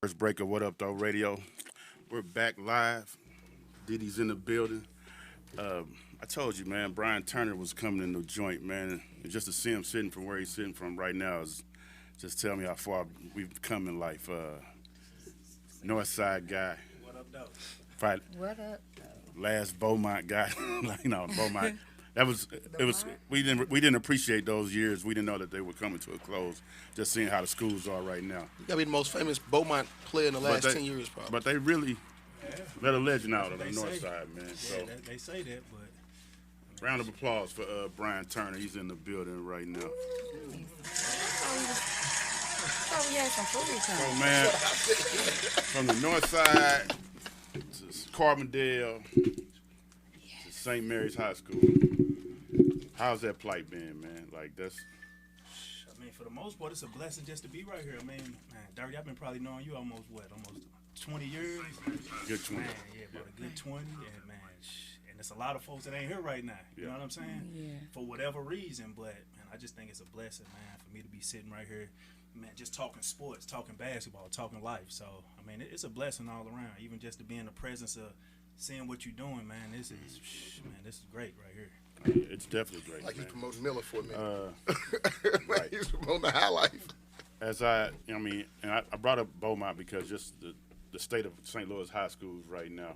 First break of What Up Doe Radio. We're back live. Diddy's in the building. I told you, man, Brian Turner was coming in the joint, man. And just to see him sitting from where he's sitting from right now is just tell me how far we've come in life. North Side guy. What up, though? Fight What up? last Beaumont guy. Like, Beaumont. That was it was we didn't appreciate those years. We didn't know that they were coming to a close. Just seeing how the schools are right now. You gotta be the most famous Beaumont player in the last they- 10 years, probably. But they really Yeah. let a legend out on the They north say- side, man. Yeah, So they say that, but round of applause for Brian Turner. He's in the building right now. Thought we had some food So coming. man, from the north side to Carbondale to St. Mary's High School. How's that plight been, man? Like that's I mean, for the most part, it's a blessing just to be right here. I mean, man, Dirty, I've been probably knowing you almost 20 years? good 20. Man, yeah, about a good 20, and man, and there's a lot of folks that ain't here right now. You know what I'm saying? Yeah. For whatever reason, but man, I just think it's a blessing, man, for me to be sitting right here, man, just talking sports, talking basketball, talking life. So, I mean, it's a blessing all around. Even just to be in the presence of seeing what you're doing, man, this is great right here. It's definitely great. Like he's man. promoting Miller for a minute. Right. Like he's promoting the high life. As I brought up Beaumont because just the state of St. Louis high schools right now,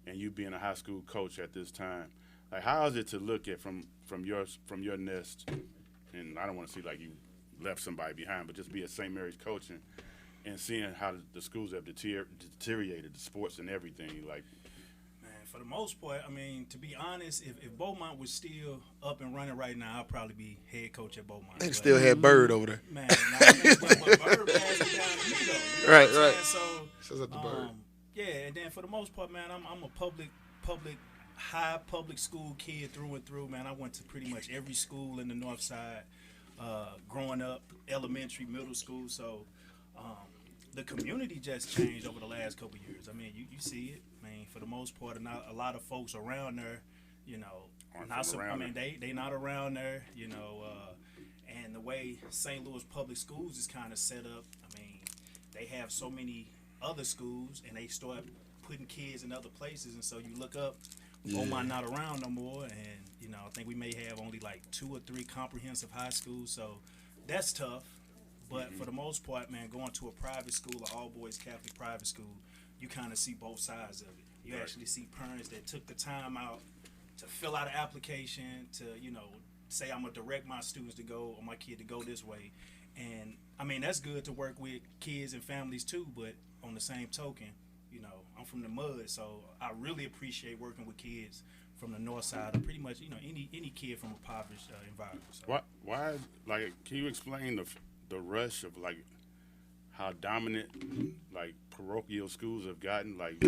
and you being a high school coach at this time, like how is it to look at from your nest, and I don't want to see like you left somebody behind, but just be at St. Mary's coaching and seeing how the schools have deteriorated, the sports and everything. Like, Man, for the most part, I mean, to be honest, if Beaumont was still up and running right now, I'd probably be head coach at Beaumont. They But, still had Bird over there. man, but Bird passed it down to me, though. You know Right, what I'm right. saying? Says at the Bird. Yeah, and then for the most part, man, I'm a high public school kid through and through, man. I went to pretty much every school in the North Side, growing up, elementary, middle school. So the community just changed over the last couple of years. I mean, you see it. I mean, for the most part, not a lot of folks around there, you know, Aren't not from so, I around mean, they not around there, you know, and the way St. Louis public schools is kind of set up, I mean, they have so many other schools, and they start putting kids in other places, and so you look up, Beaumont not around no more, and you know, I think we may have only like 2 or 3 comprehensive high schools, so that's tough. But for the most part, man, going to a private school, an all-boys Catholic private school, you kind of see both sides of it. You Right. actually see parents that took the time out to fill out an application to, you know, say I'm gonna direct my students to go or my kid to go this way, and I mean that's good to work with kids and families too. But on the same token, you know, I'm from the mud, so I really appreciate working with kids from the north side, or pretty much, you know, any kid from a impoverished environment. So. why like can you explain the rush of like how dominant like parochial schools have gotten? Like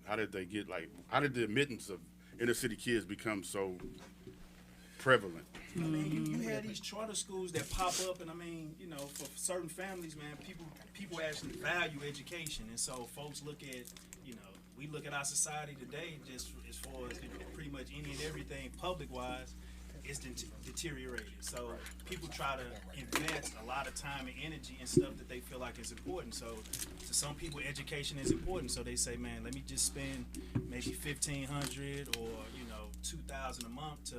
how did the admittance of inner city kids become so prevalent? I mean, you had these charter schools that pop up, and I mean, you know, for certain families, man, people actually value education, and so folks look at, you know, we look at our society today just as far as, you know, pretty much any and everything public-wise, it's deteriorated. So people try to invest a lot of time and energy in stuff that they feel like is important. So to some people, education is important. So they say, man, let me just spend maybe $1,500 or, you know, $2,000 a month to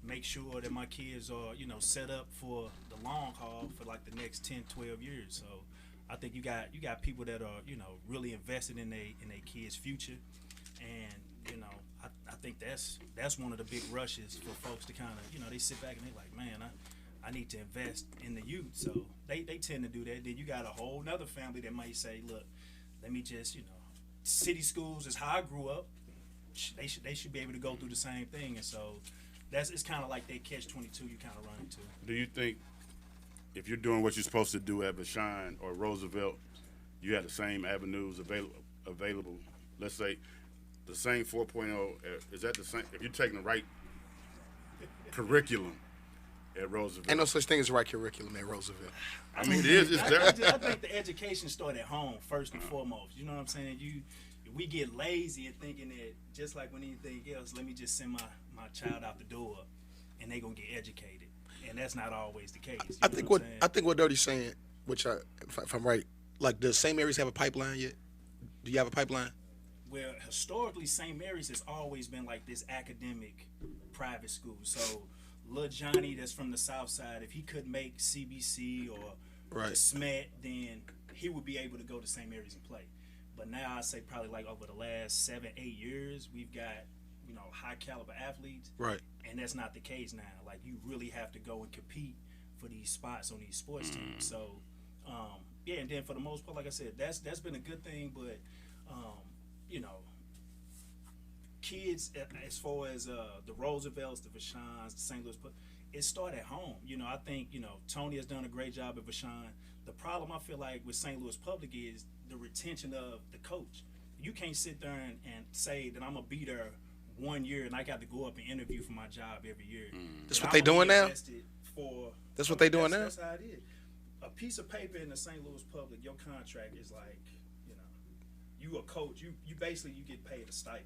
make sure that my kids are, you know, set up for the long haul for like the next 10, 12 years. So I think you got people that are, you know, really invested in their kids' future, and you know, I think that's one of the big rushes for folks to kind of, you know, they sit back and they like, man, I need to invest in the youth. So they tend to do that. Then you got a whole nother family that might say, look, let me just, you know, city schools is how I grew up. They should be able to go through the same thing, and so it's kind of like they catch-22 you kind of run into. Do you think if you're doing what you're supposed to do at Vashon or Roosevelt, you have the same avenues available? Let's say the same 4.0, is that the same? If you're taking the right curriculum at Roosevelt. Ain't no such thing as the right curriculum at Roosevelt. I mean, it is. It's there. I think the education start at home first and foremost. You know what I'm saying? We get lazy in thinking that just like with anything else, let me just send my child out the door and they gonna get educated, and that's not always the case. I think what Dirty's saying, which if I'm right, like, does St. Mary's have a pipeline yet? Do you have a pipeline? Well, historically, St. Mary's has always been like this academic private school. So, little Johnny that's from the South Side, if he couldn't make CBC or Right. the SMET, then he would be able to go to St. Mary's and play. But now I say probably like over the last 7-8 years, we've got, you know, high caliber athletes. Right. And that's not the case now. Like, you really have to go and compete for these spots on these sports teams. So, yeah, and then for the most part, like I said, that's been a good thing. But, you know, kids, as far as the Roosevelts, the Vashons, the St. Louis, it started at home. You know, I think, you know, Tony has done a great job at Vashon. The problem I feel like with St. Louis Public is the retention of the coach. You can't sit there and say that I'm going to be there 1 year and I got to go up and interview for my job every year. That's what they doing now? That's what they doing now? That's how it is. A piece of paper in the St. Louis Public, your contract is like, you know, you a coach. You basically, you get paid a stipend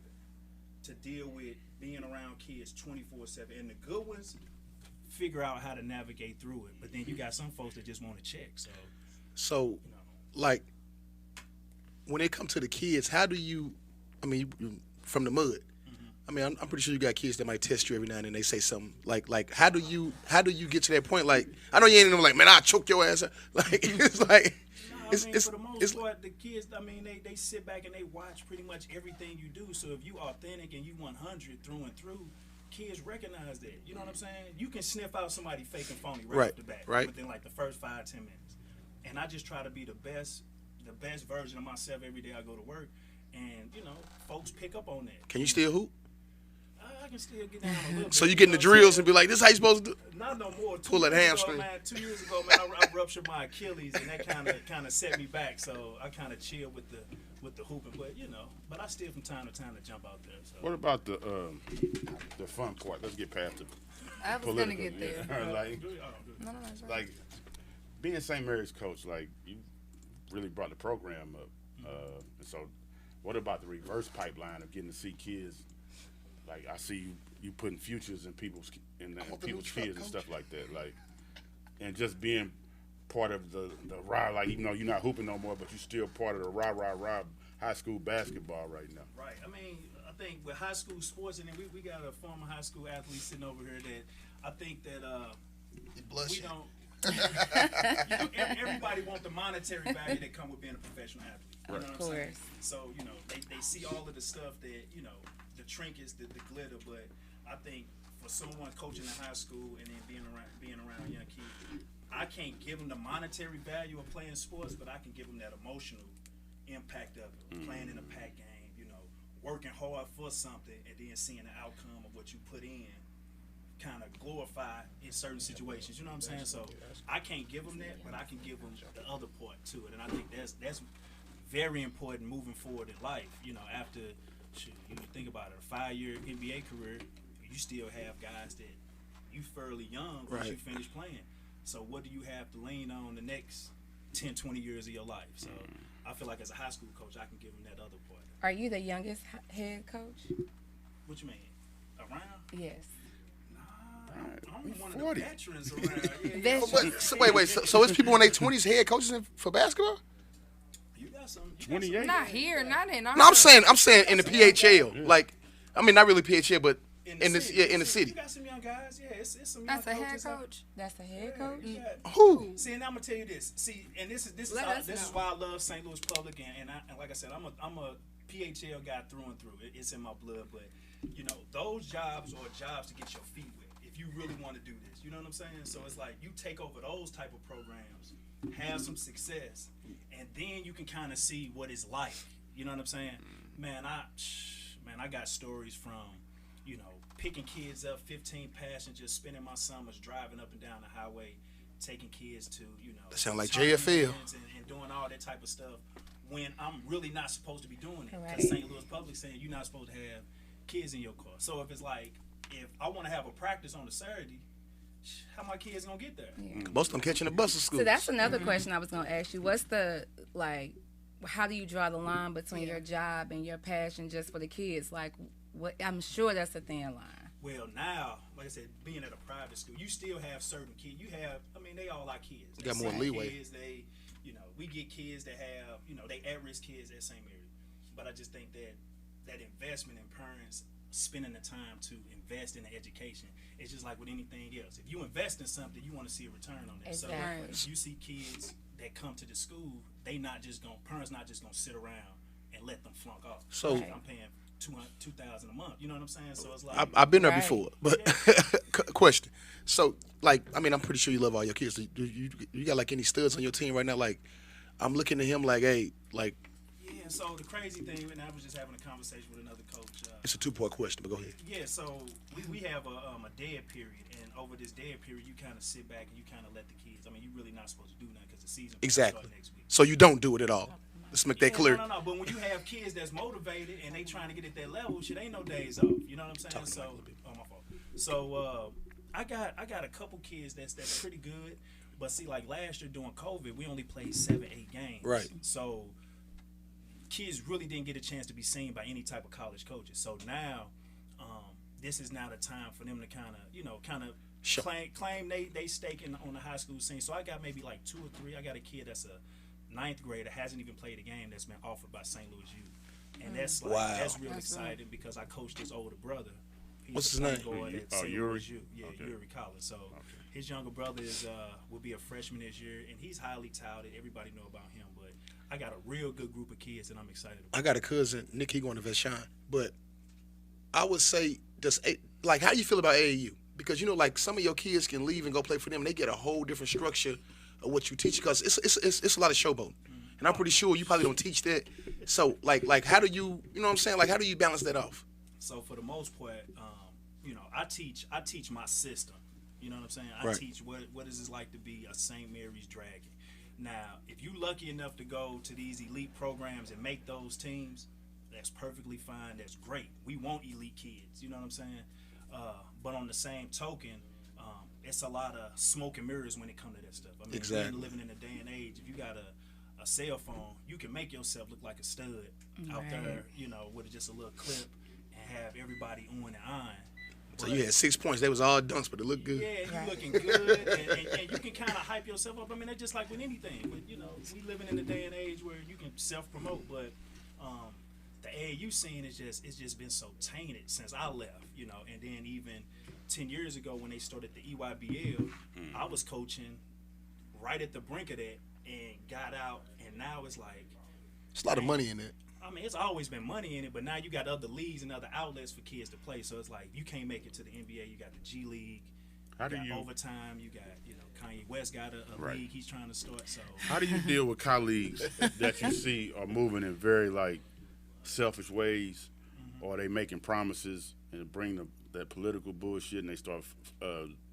to deal with being around kids 24/7. And the good ones figure out how to navigate through it. But then you got some folks that just want to check. So, You know. like, when it comes to the kids, how do you, I mean, you from the mud, I mean, I'm pretty sure you got kids that might test you every now and then. They say something like, how do you get to that point? Like, I know you ain't even like, man, I'll choke your ass out. Like, it's like, For the most part, the kids, I mean, they sit back and they watch pretty much everything you do. So if you authentic and you 100 through and through, kids recognize that. You know what I'm saying? You can sniff out somebody fake and phony right off the bat. Right. Within like the first 5-10 minutes. And I just try to be the best version of myself every day I go to work. And, you know, folks pick up on that. Can you still hoop? I can still get down a little bit. So you get in the drills and be like, this how you supposed to do? Not no more. Pull that hamstring. 2 years ago, man, I ruptured my Achilles, and that kind of set me back. So I kind of chill with the hooping, but you know, I still from time to time to jump out there. So. What about the fun part? Let's get past the I was political. gonna get there. Yeah. like No, that's right. like being St. Mary's coach, like you really brought the program up. And so, what about the reverse pipeline of getting to see kids? Like I see you putting futures in people's kids and stuff like that. Like, and just being part of the rah, like even though you're not hooping no more, but you're still part of the rah high school basketball right now. Right. I mean, I think with high school sports, and then we got a former high school athlete sitting over here that I think that we don't. Everybody want the monetary value that come with being a professional athlete. You know what I'm saying? So, you know, they see all of the stuff that, you know, the trinkets, the glitter, but I think for someone coaching in high school and then being around young kids, I can't give them the monetary value of playing sports, but I can give them that emotional impact of it, playing in a pack game, you know, working hard for something and then seeing the outcome of what you put in kind of glorify in certain situations, you know what I'm saying? So I can't give them that, but I can give them the other part to it, and I think that's very important moving forward in life. You know, after you think about it, a 5-year NBA career, you still have guys that you fairly young once you finish playing. So what do you have to lean on the next 10, 20 years of your life? So I feel like as a high school coach, I can give them that other part. Are you the youngest head coach? What you mean? Around? Yes. I'm one of 40. the veterans around. Veterans. Wait. So it's people in their 20s head coaches for basketball? You got some. 28. Not here, not in our. No, I'm saying in the PHL. Like, I mean, not really PHL, but in the city. You got some young guys. Yeah, it's some young That's a head coaches out coach. That's a head coach. there. Yeah. Who? See, and I'm gonna tell you this. See, and this is Let us know. why I love St. Louis Public, and like I said, I'm a PHL guy through and through. It's in my blood, but you know, those jobs are jobs to get your feet wet if you really want to do this. You know what I'm saying? So it's like you take over those type of programs, have some success, and then you can kind of see what it's like. You know what I'm saying? Man, I got stories from, you know, picking kids up, 15 passengers, spending my summers driving up and down the highway, taking kids to, you know, That sound like tournaments JFL. and doing all that type of stuff when I'm really not supposed to be doing it. Correct. Because St. Louis Public saying you're not supposed to have kids in your car. So if it's like, if I want to have a practice on a Saturday, how my kids gonna get there? Most of them catching the bus to school. So that's another question I was gonna ask you. What's the how do you draw the line between your job and your passion just for the kids? Like, what? I'm sure that's a thin line. Well, now, like I said, being at a private school, you still have certain kids. You have, I mean, they all our kids. You got They more sick leeway. Kids, you know, we get kids that have, you know, they at-risk kids at St. Mary. But I just think that that investment in parents spending the time to invest in the education, it's just like with anything else. If you invest in something, you want to see a return on that. Exactly. So you see kids that come to the school, parents not just gonna sit around and let them flunk off. So I'm paying $2,000 a month. You know what I'm saying? So it's like I've been there Right. before, but question. So, like, I mean, I'm pretty sure you love all your kids. Do you got like any studs on your team right now? Like, I'm looking at him like, hey, like, yeah. So the crazy thing, and I was just having a conversation with another coach. it's a 2-part question, but go ahead. Yeah, so we have a dead period, and over this dead period, you kind of sit back and you kind of let the kids. I mean, you're really not supposed to do nothing because the season Exactly. starts next week. So you don't do it at all. Let's make that clear. No. But when you have kids that's motivated and they trying to get at that level, shit, ain't no days off. You know what I'm saying? So, oh my fault. So I got a couple kids that's pretty good, but see, like last year during COVID, we only played 7-8 games. Right. So kids really didn't get a chance to be seen by any type of college coaches. So now, this is now the time for them to kind of Sure. claim they stake on the high school scene. So I got maybe like 2 or 3. I got a kid that's a 9th grader, hasn't even played a game, that's been offered by St. Louis U. And that's like, Wow. that's real That's exciting because I coached his older brother. He's What's a his point name? guard at Oh, St. Yuri? Louis U. Yeah, Okay. Yuri Collins. So his younger brother will be a freshman this year, and he's highly touted. Everybody know about him, but I got a real good group of kids that I'm excited about. I got a cousin, Nick. He going to Vashon, but I would say, how do you feel about AAU? Because you know, like some of your kids can leave and go play for them, and they get a whole different structure of what you teach. Because it's a lot of showboating, and I'm pretty sure you probably don't teach that. So like how do you know what I'm saying? Like how do you balance that off? So for the most part, you know, I teach my system. You know what I'm saying? I Right. teach what is it like to be a St. Mary's Dragon. Now, if you lucky enough to go to these elite programs and make those teams, that's perfectly fine. That's great. We want elite kids. You know what I'm saying? But on the same token, it's a lot of smoke and mirrors when it comes to that stuff. I mean, Exactly. we're living in a day and age. If you got a cell phone, you can make yourself look like a stud out there, you know, with just a little clip and have everybody on and on. So you had 6 points. They was all dunks, but it looked good. Yeah, you looking good, and you can kind of hype yourself up. I mean, it's just like with anything. But, you know, we living in a day and age where you can self-promote, but the AAU scene it's just been so tainted since I left, you know. And then even 10 years ago when they started the EYBL, I was coaching right at the brink of that and got out, and now it's like, It's a lot of money in it. I mean, it's always been money in it, but now you got other leagues and other outlets for kids to play. So it's like you can't make it to the NBA. You got the G League, How do got you overtime. You got, you know, Kanye West got a Right. league he's trying to start. So how do you deal with colleagues that you see are moving in very like selfish ways, or they making promises and bring that political bullshit, and they start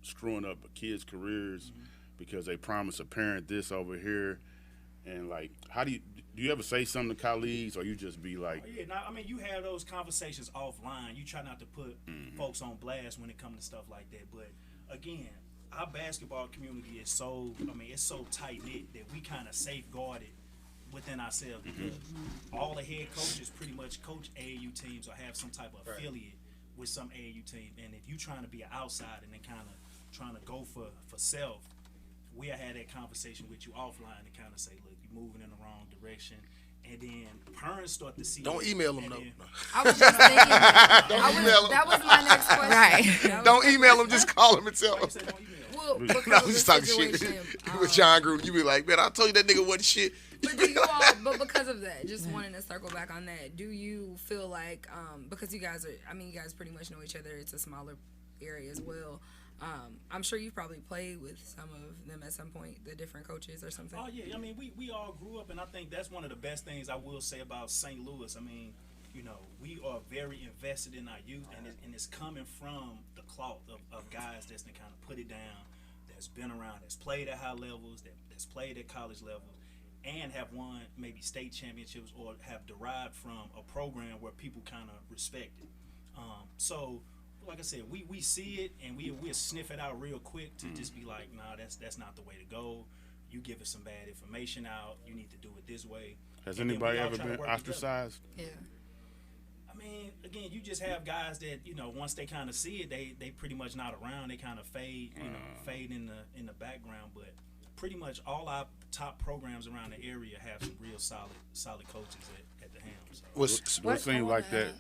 screwing up kids' careers because they promise a parent this over here, and like, how do you ever say something to colleagues, or you just be like, yeah, now, I mean, you have those conversations offline. You try not to put folks on blast when it comes to stuff like that. But again, our basketball community is so, I mean, it's so tight knit that we kind of safeguard it within ourselves because all the head coaches pretty much coach AAU teams or have some type of affiliate with some AAU team. And if you trying to be an outsider and then kind of trying to go for self, we'll have that conversation with you offline to kind of say, look, you're moving in the wrong direction. And then parents start to see. Don't it, email them and though. then- I was just thinking. email 'em. That was my next question. Right. That was Don't my email them. Just call them and tell Why them. you say don't email? Well, No, because I'm of the just talking shit. situation, With John Gruden, you be like, man, I told you that nigga wasn't shit. But do you all, but because of that, just wanting to circle back on that, do you feel like, because you guys pretty much know each other, it's a smaller area as well. I'm sure you've probably played with some of them at some point, the different coaches or something. Oh yeah, I mean we all grew up, and I think that's one of the best things I will say about St. Louis. I mean, you know, we are very invested in our youth, and it's coming from the cloth of guys that's been kind of put it down, that's been around, that's played at high levels, that's played at college levels, and have won maybe state championships or have derived from a program where people kind of respect it. So, like I said, we see it and we'll sniff it out real quick to just be like, nah, that's not the way to go. You give us some bad information out. You need to do it this way. has And then we anybody all ever try to been work together. ostracized? Yeah. I mean, again, you just have guys that, you know, once they kind of see it, they pretty much not around. They kind of fade, you know, fade in the background. But pretty much all our top programs around the area have some real solid coaches at the helm. So. What seems like that?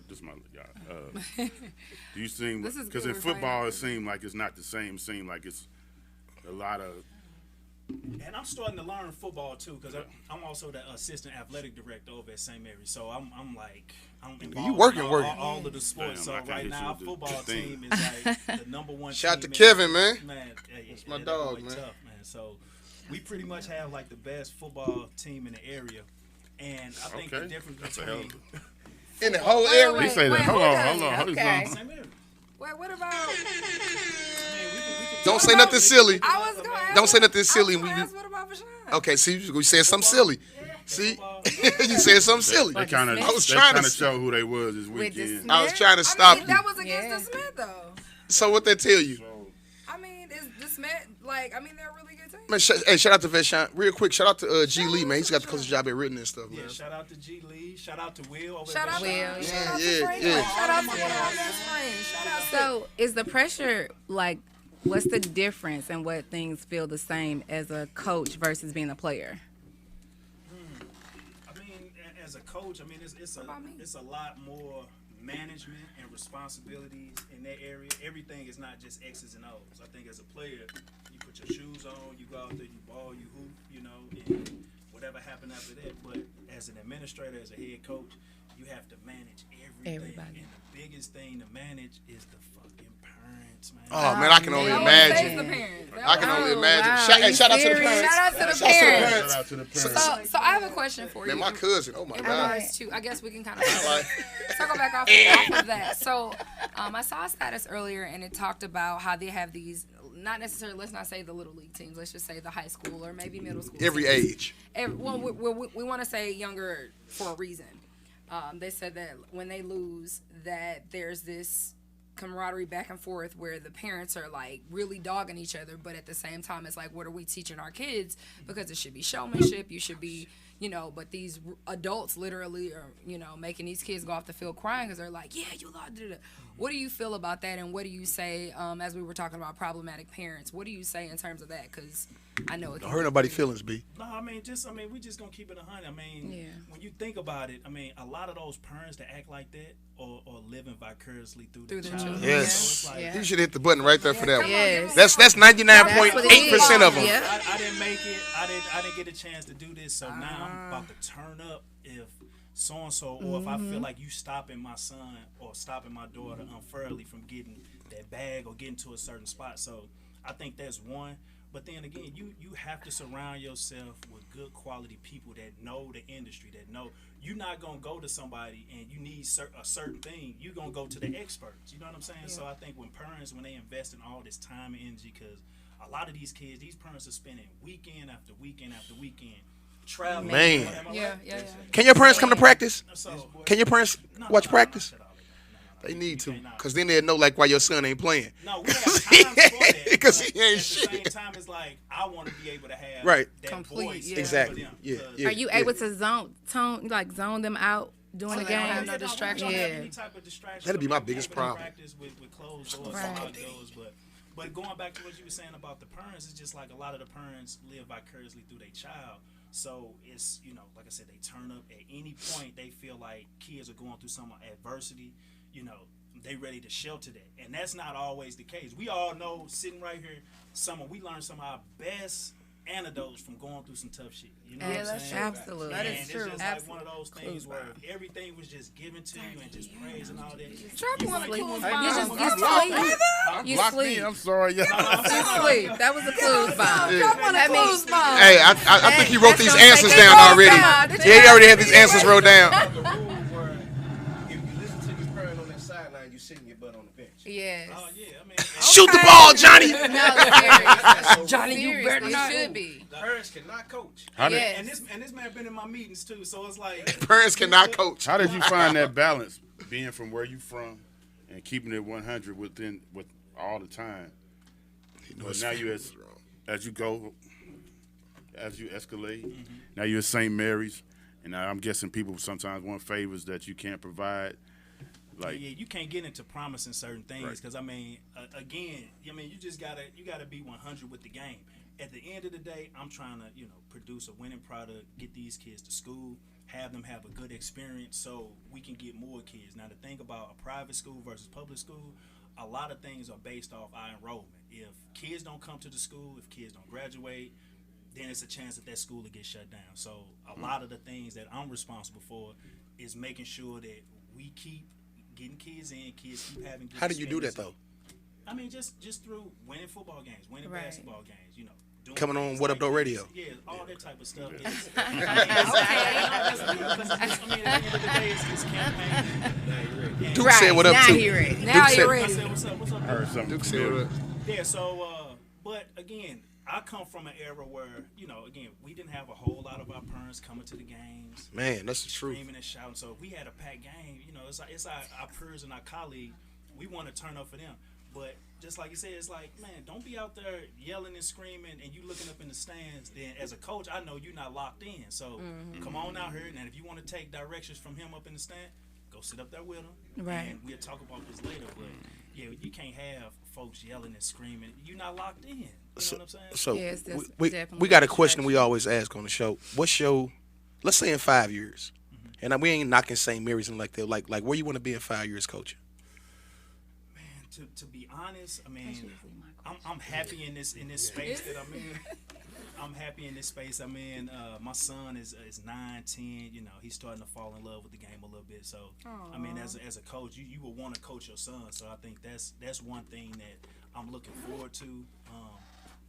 This is my guy. Do you seem because in football it seems like it's not the same. It seems like it's a lot of. And I'm starting to learn football too, because I'm also the assistant athletic director over at St. Mary's. So I'm involved you working. All of the sports. Damn, so right now our football team is like the number one. Shout out to team Kevin, man. It's my dog, man. Tough, man. So we pretty much have like the best football team in the area, and I think the difference between in the whole area. You say that. Hold on. Okay. St. Mary's. Wait, what about? Don't say nothing silly. I was going. Don't say nothing silly. What about Vashawn? Okay, see, you said something silly. See, you said something silly. They kind of show who they was this weekend. I was trying to stop you. That was against the Smith though. So what they tell you? I mean, is the Smith they're a really good team. Man, shout out to Vashawn. Real quick, shout out to G Lee, man. He's got the coach's job at Written and stuff, man. Yeah, shout out to G Lee. Shout out to Will. Shout out to Will. Shout out Yeah. to Frank. Shout out to one of my best friends. Shout out to. So is the pressure like? What's the difference in what things feel the same as a coach versus being a player? I mean, as a coach, I mean it's a lot more management and responsibilities in that area. Everything is not just X's and O's. I think as a player, you put your shoes on, you go out there, you ball, you hoop, and whatever happened after that. But as an administrator, as a head coach, you have to manage everything. Everybody. And the biggest thing to manage is the fucking parents, man. Oh man, I can only imagine. I can only imagine. Wow. Shout out to the parents. Shout out to the parents. Shout out to the parents. So I have a question for you. Man, my cousin. Oh my God. Too. I guess we can kind of circle back off of that. So I saw a status earlier, and it talked about how they have these, not necessarily, let's not say the little league teams, let's just say the high school or maybe middle school Every teams. age. Well, we want to say younger for a reason. They said that when they lose, that there's this camaraderie back and forth where the parents are like really dogging each other, but at the same time it's like, what are we teaching our kids? Because it should be showmanship, you should be, but these adults literally are, making these kids go off the field crying because they're like, yeah, you lost. What do you feel about that, and what do you say, as we were talking about problematic parents, what do you say in terms of that? Because I know it Don't hurt nobody's feelings, B. No, we just gonna keep it 100. When you think about it, a lot of those parents that act like that are living vicariously through their children. Yes. So it's like, You should hit the button right there for that one. Yes. That's 99.8% of them. Yeah. I didn't make it. I didn't get a chance to do this, so now I'm about to turn up if so and so, or if I feel like you stopping my son or stopping my daughter unfairly from getting that bag or getting to a certain spot. So I think that's one. But then again, you have to surround yourself with good quality people that know the industry, that know. You're not going to go to somebody and you need a certain thing. You're going to go to the experts. You know what I'm saying? Yeah. So I think when parents, when they invest in all this time and energy, because a lot of these kids, these parents are spending weekend after weekend after weekend traveling. Man. Yeah. Can your parents come to practice? So, Can your parents watch practice? They need to, because then they'll know like why your son ain't playing. No, we have time for that. Because he ain't at shit. At the same time, it's like I want to be able to have Right. that Complete, voice. yeah. Exactly. For them, Yeah. 'cause Yeah. Are you able to zone them out during the they don't game? have no distraction. We don't have Yeah. any type of distraction. That'd be my We biggest keep it in problem. Practice with closed doors, Right. and locked doors, but going back to what you were saying about the parents, it's just like a lot of the parents live vicariously through their child. So it's, like I said, they turn up at any point they feel like kids are going through some adversity, they ready to shelter that. And that's not always the case. We all know, sitting right here, we learned some of our best antidotes from going through some tough shit. You know what I'm saying? Absolutely. That And is it's true. just like one of those things where if everything was just given to you and just praise and all that. Dropping one of the You coolest might- bombs. You sleep. You Block me. sleep. I'm sorry, y'all. You sleep. That was a clues bomb. Drop one of the coolest bombs. Hey, I think he wrote That's these gonna answers take it down all already. down. Yeah, he already had these answers wrote down. The rule where if you listen to your parent on that sideline, you sitting your butt on the bench. Yes. Oh, yeah, Shoot the ball, Johnny. No, serious. Johnny, you better Seriously, not. it should be. Parents cannot coach. How did, Yes. and this man been in my meetings too, so it's like Parents cannot coach. how did you find that balance, being from where you from and keeping it 100 with all the time? But now you as you escalate, now you're at St. Mary's, and now I'm guessing people sometimes want favors that you can't provide. Like, yeah, you can't get into promising certain things Right. because again, you just gotta be 100 with the game. at the end of the day, I'm trying to, produce a winning product, get these kids to school, have them have a good experience so we can get more kids. Now, the thing about a private school versus public school, a lot of things are based off our enrollment. If kids don't come to the school, if kids don't graduate, then it's a chance that school will get shut down. So a lot of the things that I'm responsible for is making sure that we keep getting kids in, kids keep having good How do you do that, though? I mean, just through winning football games, winning basketball games, doing Coming on What Up Doe Radio. Yeah, all that type of stuff. At the end of the day, it's campaign. Duke said what up, now too. he ready. Now Duke you're said- ready. I said, what's up? I heard something. Duke said what up. Yeah, so, but again, I come from an era where, again, we didn't have a whole lot of our parents coming to the games. Man, that's the truth. Screaming and shouting. So if we had a packed game, it's our peers and our colleagues. We want to turn up for them. But just like you said, it's like, man, don't be out there yelling and screaming and you looking up in the stands. Then as a coach, I know you're not locked in. So come on out here. And if you want to take directions from him up in the stand, go sit up there with him. Right. And we'll talk about this later. But yeah, you can't have folks yelling and screaming. You're not locked in. You know what I'm saying? So Yes, that's we definitely got a question we always ask on the show. What's your, let's say in 5 years, and we ain't knocking St. Mary's and like that. Like where you want to be in 5 years, coaching? To be honest, I mean, I'm happy in this space that I'm in. I'm happy in this space I'm in. My son is 9, 10. He's starting to fall in love with the game a little bit. So, I mean, as a coach, you will want to coach your son. So I think that's one thing that I'm looking forward to.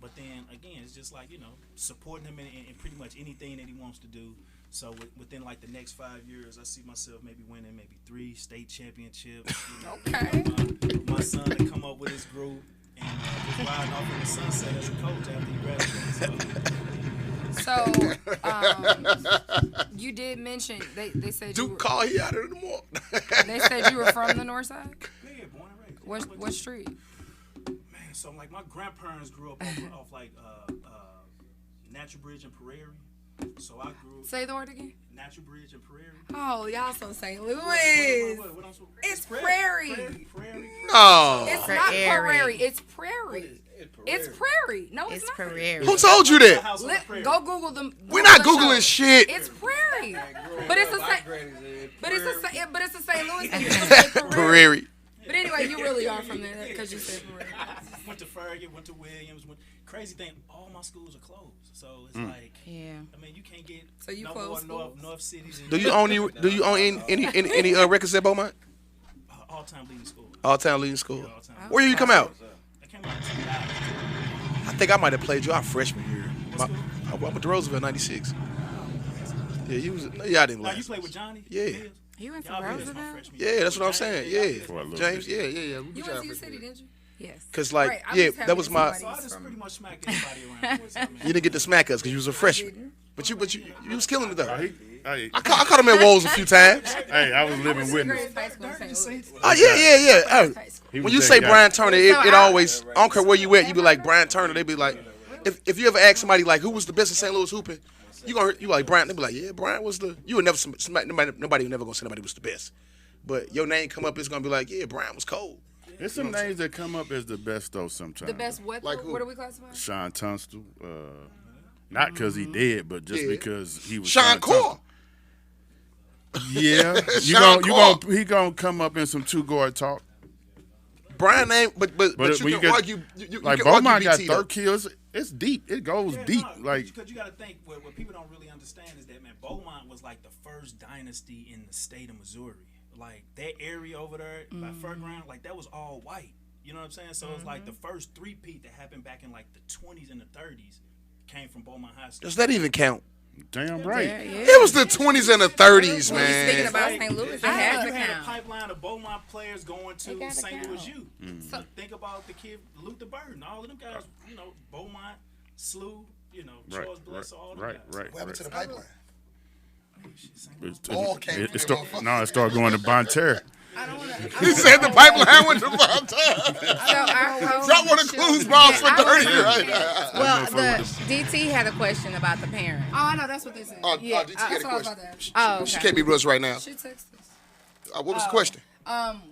But then again, it's just like supporting him in pretty much anything that he wants to do. So within like the next 5 years, I see myself maybe winning maybe 3 state championships. Okay. My son to come up with his group and just riding off in the sunset as a coach after he graduates. So, you did mention they said Duke call he out of the morning. they said you were from the north side. Yeah, born and raised. What street? Man, so like my grandparents grew up off like Natural Bridge and Prairie. So I grew up Say the word again. Natural Bridge and Prairie. Oh, y'all so St. Louis. What I'm supposed- It's Prairie. Prairie. No. It's not Prairie. Prairie. It's Prairie. It's Prairie. No, it's It's not. Prairie. Who told you that? House on the Prairie. Go Google them. We're not Google the Googling show. shit. It's Prairie. But it's a My St. granny said But it's a Prairie. but it's a St. Louis thing. It's a Prairie. Prairie. But anyway, you really are from there because you said Prairie. Went to Fergus, went to Williams. Crazy thing, all my schools are closed. So it's like, Yeah. I mean, you can't get So you no closed more schools? north cities. Do you own any records at Beaumont? All-time leading school. All time leading school. All-time. Where you come out? I came out in 2000. I think I might have played you our freshman year. I went to Roosevelt '96. Yeah, you was. Yeah, I didn't Now you last. played with Johnny? Yeah. Mills? You went to Y'all Mills my Roosevelt? freshman year. Yeah, that's what I'm Johnny, saying. y'all Yeah, Mills. For a little James. bit. Yeah. You went to U City, didn't you? Yes. Cause like, Right, I'm yeah, just happy that was to my. see So I somebody- just pretty much smacked anybody around. with something. You didn't get to smack us because you was a freshman. But you was killing it though. Hey, I caught him at Woes a few times. hey, I was living witness. High school in St. Louis. Oh yeah. Oh, High school. He when was you that say guy. Brian Turner, it So always. I don't care where you at. You be like Brian Turner. They be like, if you ever ask somebody like who was the best in St. Louis hooping, you like Brian. They be like, yeah, Brian was the. You would never nobody would never gonna say somebody was the best. But your name come up, it's gonna be like, yeah, Brian was cold. There's some names that come up as the best though sometimes. The best what? Like though? who? What are we classifying? Sean Tunstall, not because he dead, but just Yeah. because he was Sean Core. Tunstall. Yeah, Sean Core. he gonna come up in some two guard talk. Brian name, but you when can you get- argue. You Like can argue Beaumont got BT though. 30 kills. It's deep. It goes deep. Like because you got to think what people don't really understand is that, man, Beaumont was like the first dynasty in the state of Missouri. Like that area over there by Fairground, like that was all white. You know what I'm saying? So it's like the first three-peat that happened back in like the 20s and the 30s came from Beaumont High School. Does that even count? damn right. Yeah. It was the 20s and the 30s, When you speaking man. about St. Louis, it has You to had a count. pipeline of Beaumont players going It to gotta St. Louis count. U. So think about the kid Luther Burden, all of them guys. Beaumont, Slew, Right, Charles Bledsoe, all them right, guys. right, What happened to the right. pipeline? Shit, St. Louis. All came It started going to Bonterre. He said the pipeline went to Bonta. So our coach, Y'all want to clues balls for Yeah, I 30 was- right now. well, the DT had a question about the parent. Oh, I know. That's what they said. Oh, Yeah, DT That's got a what I was question. about to ask. Oh, She okay. can't be with us right now. She texted us. What was the question?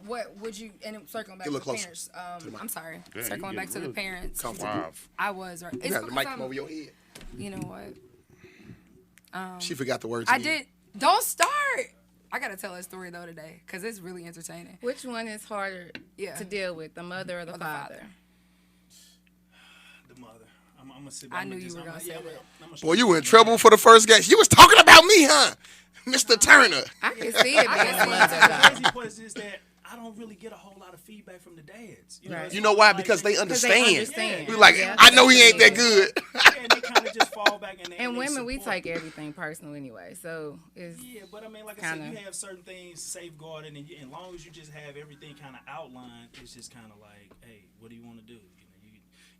What would you, and circling back Get a to the little parents, to the mic. I'm sorry, Yeah, you circling get back to the real parents. Five. I was, right? You It's got the because mic I'm- over your head. You know what? She forgot the words. I again. did. Don't start. I gotta tell a story though today, cause it's really entertaining. Which one is harder Yeah. to deal with, the mother or the father? The mother. I'm gonna sit I back. knew you were gonna say that. Boy, you were in trouble for the first game. You was talking about me, huh, Mr. Turner? I can see it being see mother, The though. crazy part is just that I don't really get a whole lot of feedback from the dads. Right. it's You know why? like Because they understand. understand. We like, Yeah. I know he ain't that good. Yeah, and they kind of just fall back and they And they women, we support. take everything personal anyway. So it's Yeah, but I mean, like I kinda- said, you have certain things safeguarded, and as long as you just have everything kind of outlined, it's just kind of like, hey, what do you want to do?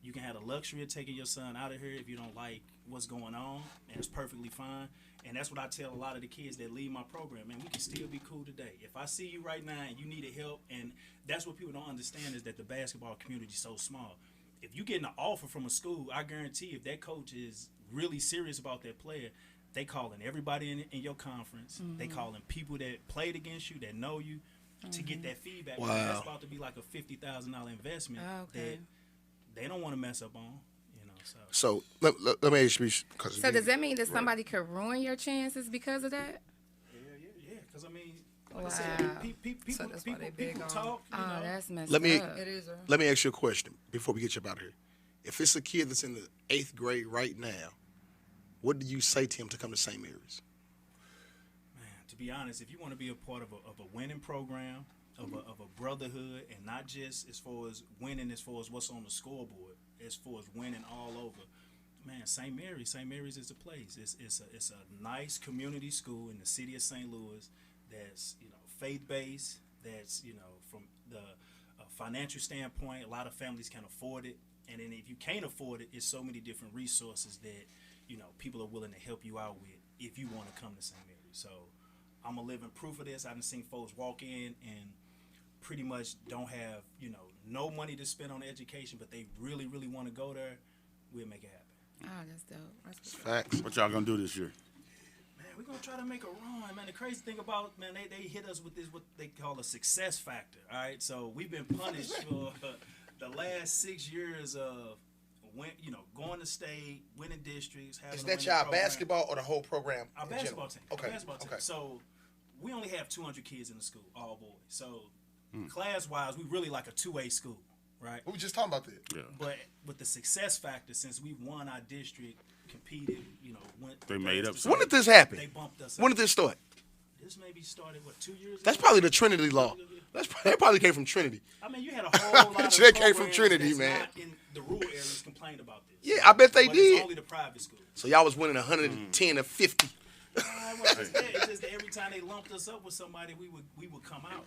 You can have the luxury of taking your son out of here if you don't like what's going on, and it's perfectly fine. And that's what I tell a lot of the kids that leave my program, man, we can still be cool today. If I see you right now and you needed help, and that's what people don't understand is that the basketball community is so small. If you get an offer from a school, I guarantee if that coach is really serious about that player, they calling everybody in your conference. They calling people that played against you, that know you, to get that feedback. Wow. That's about to be like a $50,000 investment Okay. that they don't want to mess up on. So let me ask you, because So does that mean that somebody could ruin your chances because of that? Yeah, because I mean, like Wow. I said, people, So that's why they big people on- talk. You Oh, know. that's messed Let me- up. It is. let me ask you a question before we get you up out of here. If it's a kid that's in the 8th grade right now, what do you say to him to come to St. Mary's? Man, to be honest, if you want to be a part of a winning program, of a brotherhood, and not just as far as winning, as far as what's on the scoreboard, as far as winning all over, man, St. Mary's is the place. It's a nice community school in the city of St. Louis that's faith based. That's from the financial standpoint, a lot of families can afford it, and then if you can't afford it, it's so many different resources that people are willing to help you out with if you want to come to St. Mary's. So I'm a living proof of this. I've seen folks walk in and pretty much don't have no money to spend on education, but they really want to go there. We'll make it happen. Oh, that's dope. That's Facts. What y'all gonna do this year? Man, we're gonna try to make a run, man. The crazy thing about, man, they hit us with this what they call a success factor. All right, so we've been punished for the last 6 years of going to state, winning districts. Having Is a that winning y'all program. basketball or the whole program? Our in basketball general? team. Okay. Basketball team. Okay. So we only have 200 kids in the school, all boys. So class-wise, we really like a 2A school, right? We were just talking about that. Yeah. But with the success factor, since we won our district, competed, went. They made up When did this happen? They bumped us. When up. did this start? This maybe started 2 years. That's ago? probably the Trinity law. That probably came from Trinity. I mean, you had a whole lot of That came from programs Trinity, that's man. not in the rural areas complained about this. Yeah, I bet they But did. It's only the private schools. So y'all was winning 110 to 50. It wasn't just that. It's just that every time they lumped us up with somebody, we would come out,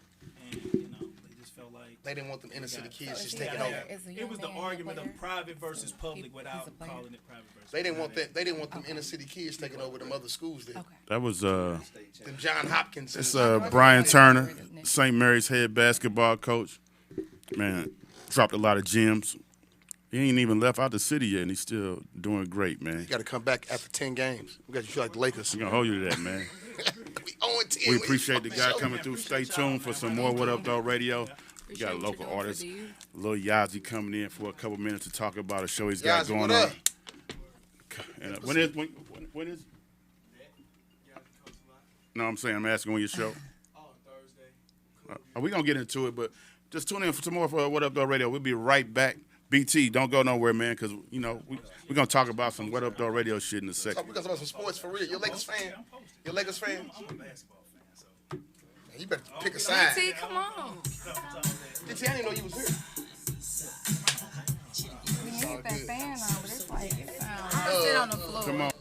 and they just felt like They didn't want them inner city kids So just is he taking a over. player? Is a it young was the man a argument player? of private versus public He's without a player? calling it private versus. They didn't want private. that. They didn't want them inner city kids taking over them other schools there. Okay. That was Them John Hopkins. it's and- Brian Turner, St. Mary's head basketball coach. Man, dropped a lot of gems. He ain't even left out the city yet, and he's still doing great, man. You got to come back after 10 games. We got you feel like the Lakers. We're gonna hold you to that, man. We 0-10. We appreciate the guy coming through. Stay tuned for some more What Up Doe Radio. We got a Appreciate what local you're doing artist, for the youth. Lil Yazi, coming in for a couple minutes to talk about a show he's got Yazi, going what on. up? And when is? No, I'm asking when your show. We gonna get into it, but just tune in for some more for What Up Doe Radio. We'll be right back. BT, don't go nowhere, man, because we're gonna talk about some What Up Doe Radio shit in a We second. got some sports for real. You a Lakers fan? You a Lakers fan? I'm a basketball fan, so. You better pick a side. BT, come on. DT, I didn't know you was here. We can get that fan on, but it's like it sounds. I'll sit on the floor. Come on.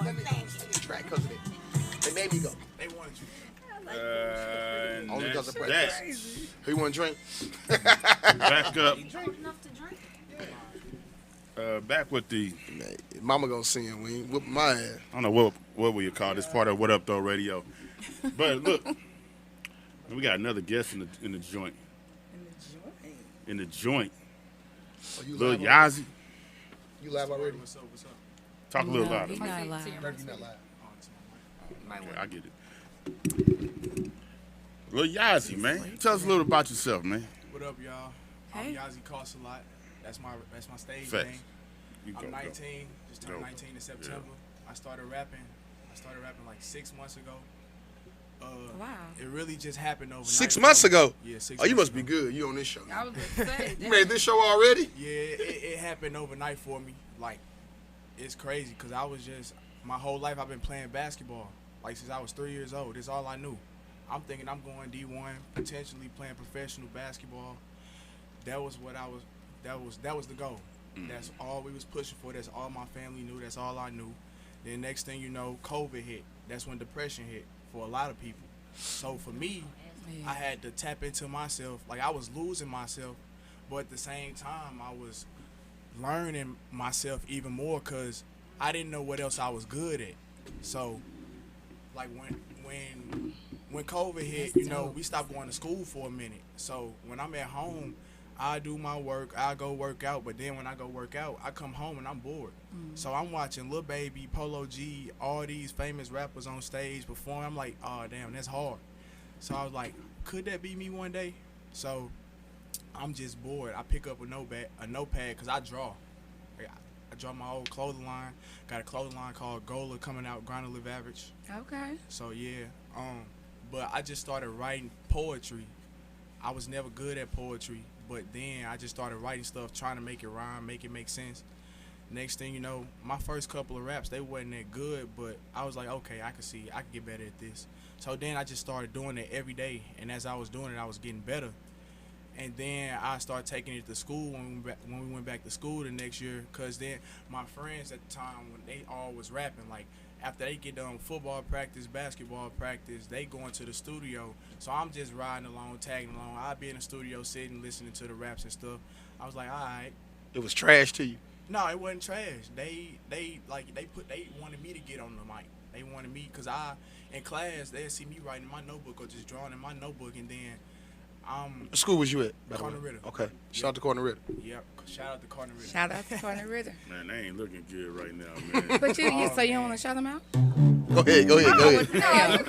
Let me track because of that. They made me go. They wanted you. Only because of that. practice. Who you want to drink? Back up. Back with the. Man, Mama gonna see him. We ain't whoop my ass. I don't know what will you call this part of What Up Doe Radio, but look, we got another guest in the joint. In the joint. Oh, you Lil live Yazzie. You live already? What's up? What's up? Talk a little No, louder. he's not live. You not live. Okay, I get it. Lil Yazzie, man. Tell us a little about yourself, man. What up, y'all? Hey. I'm Yazzie Costs a Lot. That's my stage Facts. name. You I'm go, 19. go. Just turned Go. 19 in September. I started rapping like 6 months ago. Wow. It really just happened overnight. 6 months ago. Yeah, 6 Oh, you months must be ago. good. You on this show. I was gonna say, You made this show already? Yeah, it happened overnight for me. Like, it's crazy because I was just, my whole life I've been playing basketball. Like, since I was 3 years old. That's all I knew. I'm thinking I'm going D1, potentially playing professional basketball. That was what I was, that was the goal. That's all we was pushing for. That's all my family knew. That's all I knew. Then next thing you know, COVID hit. That's when depression hit for a lot of people. So for me, I had to tap into myself. Like, I was losing myself, but at the same time, I was learning myself even more because I didn't know what else I was good at. So, like, when COVID hit, you know, we stopped going to school for a minute. So when I'm at home, I do my work, I go work out, but then when I go work out, I come home and I'm bored. So I'm watching Lil Baby, Polo G, all these famous rappers on stage perform. I'm like, oh, damn, that's hard. So I was like, could that be me one day? So I'm just bored. I pick up a notepad, because I draw. I draw my old clothing line. Got a clothing line called Gola coming out, Grind to Live Average. Okay. So yeah, but I just started writing poetry. I was never good at poetry, but then I just started writing stuff, trying to make it rhyme, make it make sense. Next thing you know, my first couple of raps, they wasn't that good, but I was like, okay, I can get better at this. So then I just started doing it every day, and as I was doing it, I was getting better. And then I started taking it to school when we went back to school the next year, because then my friends at the time, when they all was rapping, like, after they get done football practice, basketball practice, they go into the studio. So I'm just riding along, tagging along. I'd be in the studio sitting, listening to the raps and stuff. I was like, all right. It was trash to you. No, it wasn't trash. They wanted me to get on the mic. They wanted me, because in class, they'd see me writing in my notebook or just drawing in my notebook, and then What school was you at? by the Corner way? Ritter. Okay. Shout out to Corner Ritter. Yep, shout out to Corner Ritter. Shout out to Corner Ritter. Man, they ain't looking good right now, man. But so you don't want to shout them out? Go ahead.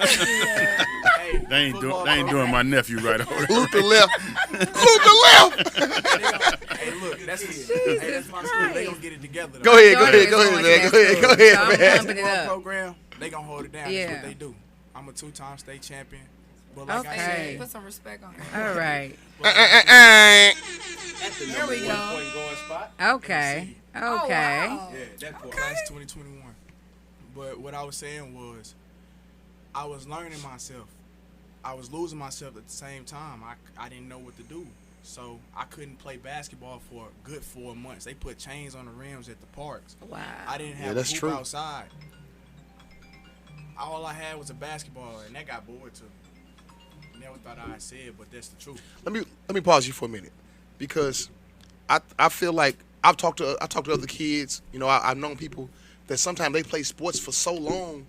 Hey, They ain't football doing my nephew right over there. Luther left. Luther left. Hey, look, that's my school. They gonna get it together. Though. Go ahead, man. So I'm man. pumping it Football up. program, they gonna hold it down. Yeah. That's what they do. I'm a 2-time state champion. But like I Okay. said, put some respect on it. All right. At the There we number go. 1 point guard spot. Okay. Okay. Oh, wow. yeah, that class 2021. But what I was saying was, I was learning myself. I was losing myself at the same time. I didn't know what to do. So I couldn't play basketball for a good 4 months. They put chains on the rims at the parks. Wow. I didn't Yeah, have that's a hoop true. outside. All I had was a basketball, and that got bored too. Never thought I'd say it, but that's the truth. Let me pause you for a minute, because I feel like I've talked to other kids. You know, I've known people that sometimes they play sports for so long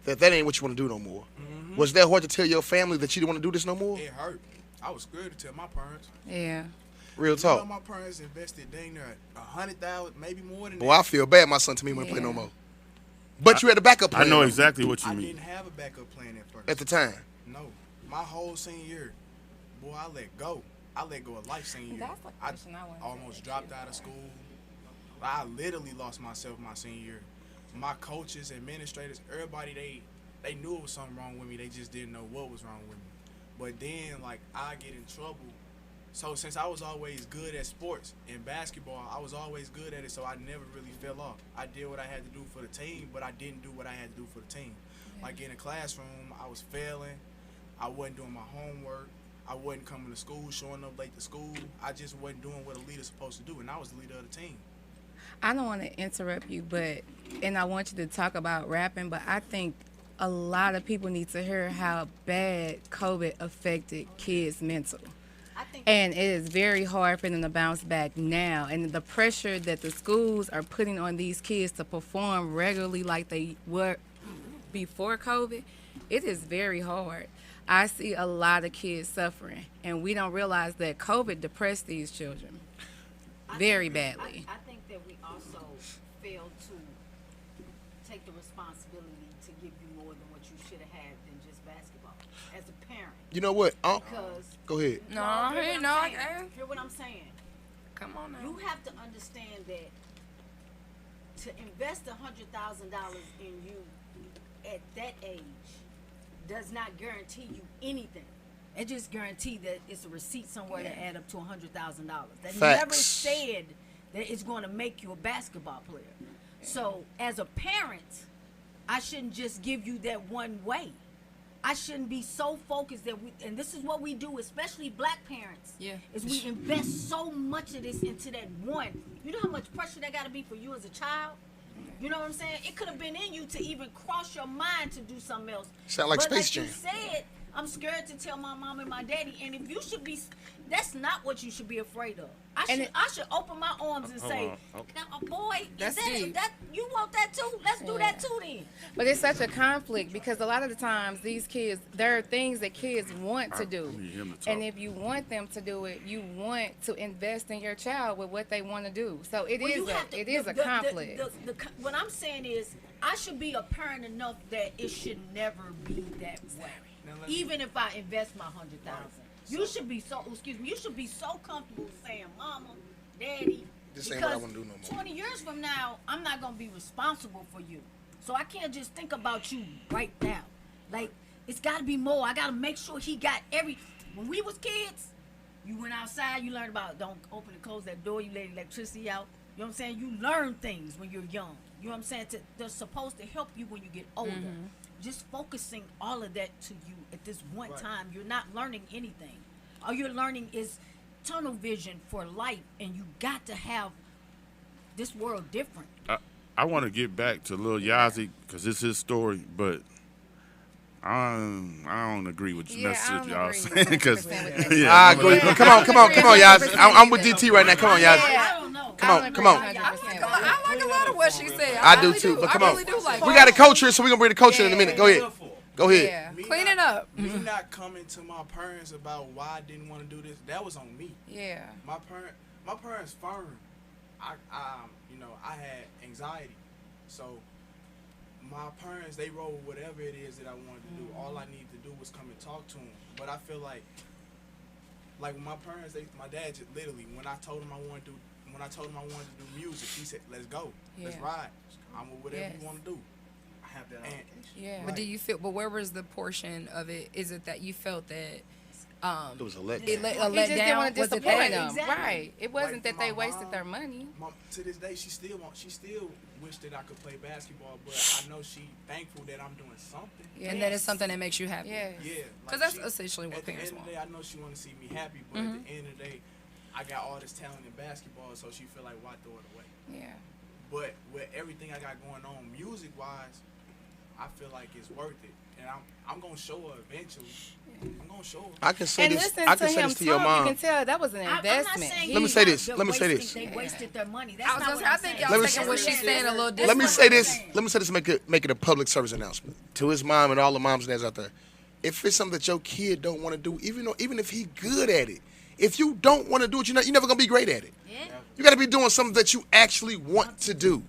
that ain't what you want to do no more. Mm-hmm. Was that hard to tell your family that you didn't want to do this no more? It hurt. I was scared to tell my parents. Yeah. Real You know, talk. my parents invested dang near $100,000, maybe more than Boy, that. I feel bad. My son to me want to play no Yeah. more. But you had a backup I plan. know though, exactly what you I mean. didn't have a backup plan at first. at the time. No. My whole senior year, boy, I let go. I let go of life senior year. That's the question I wanted to almost ask dropped you. out of school. I literally lost myself my senior year. My coaches, administrators, everybody, they knew it was something wrong with me. They just didn't know what was wrong with me. But then, like, I get in trouble. So since I was always good at sports and basketball, I was always good at it, so I never really fell off. I did what I had to do for the team, but I didn't do what I had to do for the team. Like in the classroom, I was failing. I wasn't doing my homework. I wasn't coming to school, showing up late to school. I just wasn't doing what a leader's supposed to do, and I was the leader of the team. I don't want to interrupt you, and I want you to talk about rapping, but I think a lot of people need to hear how bad COVID affected kids' mental. And it is very hard for them to bounce back now. And the pressure that the schools are putting on these kids to perform regularly like they were before COVID, it is very hard. I see a lot of kids suffering, and we don't realize that COVID depressed these children very badly. I think that we also failed to take the responsibility to give you more than what you should have had than just basketball as a parent. You know what? Because Go ahead. hear what I'm saying. Come on now. You have to understand that to invest $100,000 in you at that age does not guarantee you anything. It just guarantees that it's a receipt somewhere that add up to $100,000. That Facts. never said that it's going to make you a basketball player. So as a parent, I shouldn't just give you that one way. I shouldn't be so focused that and this is what we do, especially black parents. Yeah. Is we invest so much of this into that one. You know how much pressure that got to be for you as a child? You know what I'm saying? It could have been in you to even cross your mind to do something else. Sound like but Space like Jam. you said, I'm scared to tell my mom and my daddy. And if you should be, that's not what you should be afraid of. I should open my arms and say, now, boy, That's is deep. that you want that too? Let's do that too then. But it's such a conflict because a lot of the times these kids, there are things that kids want to do. need him to talk. And if you want them to do it, you want to invest in your child with what they want to do. So it Well, is you have to- it is a the- conflict. What I'm saying is, I should be a parent enough that it should never be that way. Even if I invest my $100,000, you should be so. Excuse me. You should be so comfortable saying, "Mama, Daddy," This ain't what I because wanna do no more. 20 years from now, I'm not gonna be responsible for you. So I can't just think about you right now. Like it's got to be more. I got to make sure he got every. When we was kids, you went outside. You learned about don't open and close that door. You let electricity out. You know what I'm saying? You learn things when you're young. You know what I'm saying? They're supposed to help you when you get older. Just focusing all of that to you at this one time, you're not learning anything. All you're learning is tunnel vision for life, and you got to have this world different. I want to get back to Lil Yazzie because it's his story, but I don't agree with the message y'all saying because I agree. Come on, Yazzie. I'm with DT right now. Come on, Yazzie. I don't know. Come on. I like a lot of what she said. I do really too, but come on. really do like We it. got a coach here, so we're gonna bring the coach in a minute. Go ahead. Go ahead. Yeah. Me Clean not- it up. Me not coming to my parents about why I didn't want to do this. That was on me. Yeah. My parents firm. I had anxiety, so my parents they roll with whatever it is that I wanted to do. All I needed to do was come and talk to them. But I feel like with my parents, my dad just literally when I told him I wanted to do music, he said, "Let's go, let's Yeah. ride. I'm with whatever Yes. you want to do." I have that And- obligation. Yeah. But do you feel? But where was the portion of it? Is it that you felt that It was a letdown. a He let just didn't down? want to Was it disappoint that? them. Exactly. Right. It wasn't Like, that they my wasted mom- their money. To this day, she still wished that I could play basketball, but I know she thankful that I'm doing something. Yeah. And that is something that makes you happy. Yeah. Yeah, Because that's essentially what at the parents end of want. the day, I know she want to see me happy, but at the end of the day, I got all this talent in basketball, so she feel like why throw it away? Yeah. But with everything I got going on music wise, I feel like it's worth it, and I'm gonna show her eventually. I'm gonna show her. I can say And this. listen I to can say him this to your talk, you mom. can tell that was an I'm not investment. saying Let me he's say not- this. they're Let me say wasting- this. They wasted their money. That's I was not gonna what say, I I'm think saying. y'all Let me thinking say- what she's saying a little different. Let me say this. saying. Let me say this. Make it a public service announcement to his mom and all the moms and dads out there. If it's something that your kid don't want to do, even if he good at it, if you don't want to do it, you're never gonna be great at it. Yeah. You got to be doing something that you actually want to do.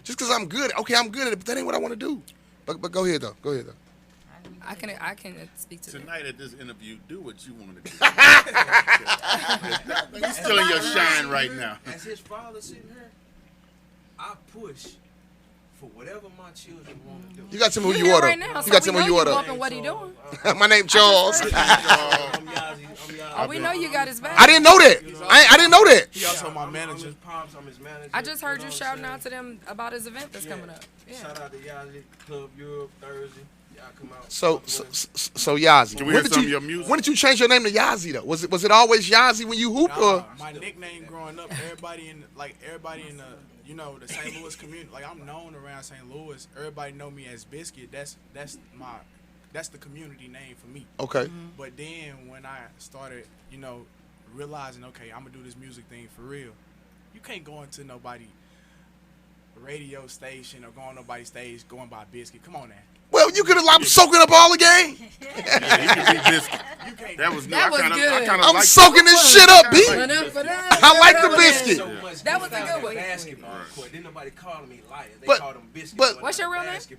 Just because I'm good, okay, I'm good at it, but that ain't what I want to do. But go ahead though. I can speak to that. Tonight at this interview, do what you want to do. You're still in your shine right now. As his father sitting here, I push for whatever my children want to do. You got to tell me who You you here are though. right now, You so got to we tell me who know you are you though. bumping what he doing. My name Charles. I'm Yazzie. Oh, we know you got his back. I didn't know that. I didn't know that. He also my I'm manager. his pops. I'm his manager. I just heard you know what I'm shouting saying? out to them about his event that's Yeah. coming up. Yeah. Shout out to Yazzie Club Europe Thursday. come out. So Yazzie, Can we hear some of your music? when did you change your name to Yazzie though? Was it always Yazzie when you hooped or? My nickname growing up, everybody in the the St. Louis community, like I'm known around St. Louis. Everybody know me as Biscuit. That's the community name for me. Okay. But then when I started, realizing, okay, I'm gonna do this music thing for real. You can't go into nobody radio station or go on nobody's stage going by Biscuit. Come on now. Well, you could have. I'm soaking up all the game. Yeah, you can be Biscuit. That was That was good. I'm soaking this shit up, B. I like the biscuit. That was a good one. Basketball court. Didn't nobody call me Elias. They But- called him Biscuit. but- What's your real name? Elias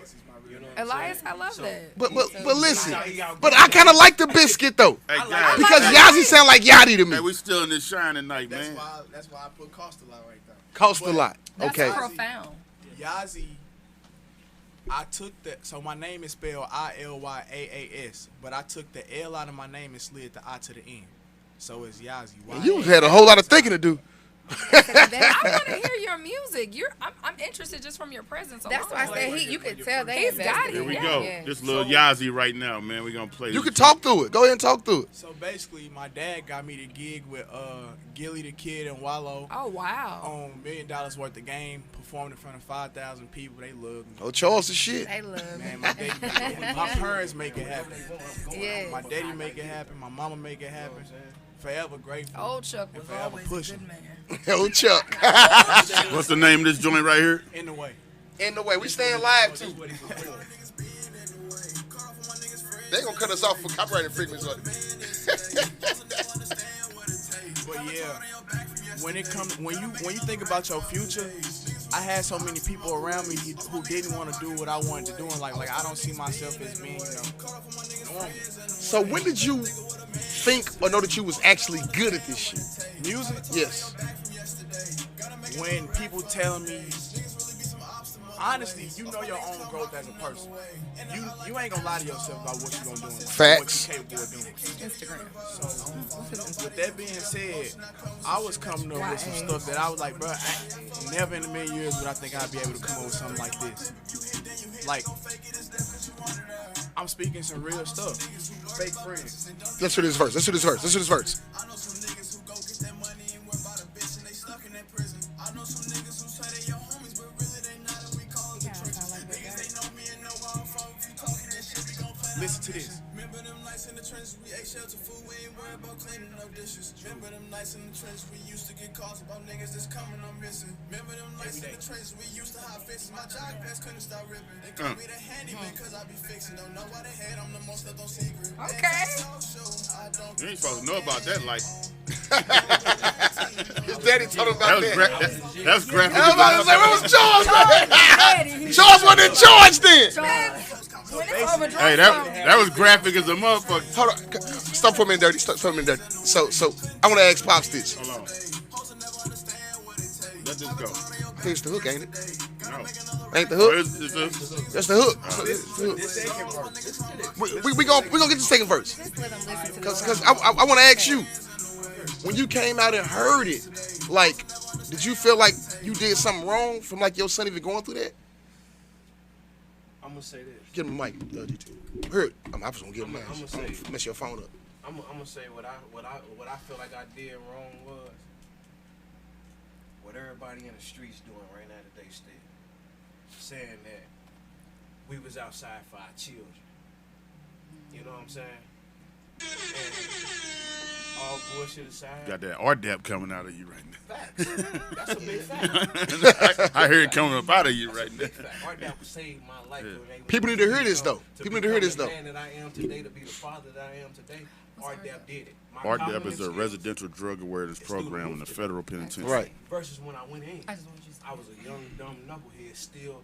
is my real name. Elias, I love that. But listen. But I kind of like the biscuit though, Hey, guys, because Yazzie sound like Yachty to hey, me. we still in this shining night, man. That's why I put Costa Lot right there. Cost a lot. That's Okay. profound. Yazzie, I took so my name is spelled Ilyaas, but I took the L out of my name and slid the I to the end. So it's Yazzie. You had a whole lot of thinking to do. I want to hear your music. I'm interested just from your presence alone. That's why I said you could tell they He's got invested it. Here in we it. go. Yeah. This little Yazzie right now, man. We're going to play You this. can talk through it. Go ahead and talk through it. So basically, my dad got me the gig with Gilly the Kid and Wallow Oh wow. on $1 million worth of game, performed in front of 5,000 people. They loved me. Oh, Charles the shit. They love Man, it. my parents make it happen. Yeah. My daddy make it happen. My mama make it happen. Forever grateful. Old Chuck was Forever always a pushing. good man. Oh, Chuck. What's the name of this joint right here? In the way. In the way, we staying live too. They gonna cut us off for copyright infringements. But yeah, when you think about your future, I had so many people around me who didn't want to do what I wanted to do, and like I don't see myself as being, normal. So when did you think or know that you was actually good at this shit? Music, Yes. when people telling me, honestly, you know your own growth as a person. You ain't gonna lie to yourself about what you gonna do in life, Facts. what you capable of doing. Instagram. So with that being said, I was coming up with some stuff that I was like, bro, never in a million years would I think I'd be able to come up with something like this. Like, I'm speaking some real stuff. Fake friends. Let's hear this verse. Let's hear this verse. Let's hear this verse. Listen to this. Remember them nights in the trenches, we ate shelter food, we ain't worried about cleaning no dishes. Remember them nights in the trenches, we used to get calls about niggas that's coming, I'm missing. Remember them nights in the trenches, we used to have fixes. My jock pants couldn't stop ripping. They call me the handyman cause I be fixing. Don't know why they had, I'm the most left on secret. Okay. You ain't supposed to know about that life. His daddy told him about that. That was graphic. I was about to say, where was Charles, man? Charles wasn't in charge then. Hey, that was graphic as a motherfucker. Hold on. Stop for a minute, Dirty. Stop for a minute, Dirty. So I want to ask Pops this. Hold on. Let this go. I think it's the hook, ain't it? No. Ain't the Oh, hook? it's That's the hook. It's the hook. We gonna get the second verse. Cause I want to ask you, when you came out and heard it, like, did you feel like you did something wrong from like your son even going through that? I'm gonna say this. Give him a mic, D2. Heard. I was gonna give him mine. I'm gonna say- Mess your phone up. I'm gonna say what I feel like I did wrong was what everybody in the streets doing right now today still. Saying that we was outside for our children. You know what I'm saying? And all bullshit aside. Got that RDAP coming out of you right now. Facts. That's a big fact. I hear it coming up out of you That's right a now. big fact. Art that saved my life. People need to hear this, though. People need to hear this, though. To become the man that I am today, to be the father that I am today, RDAP did it. My RDAP compliments is a is- residential drug awareness program in the federal penitentiary. Right. Versus when I went in, I just want you to I was a young, dumb knucklehead still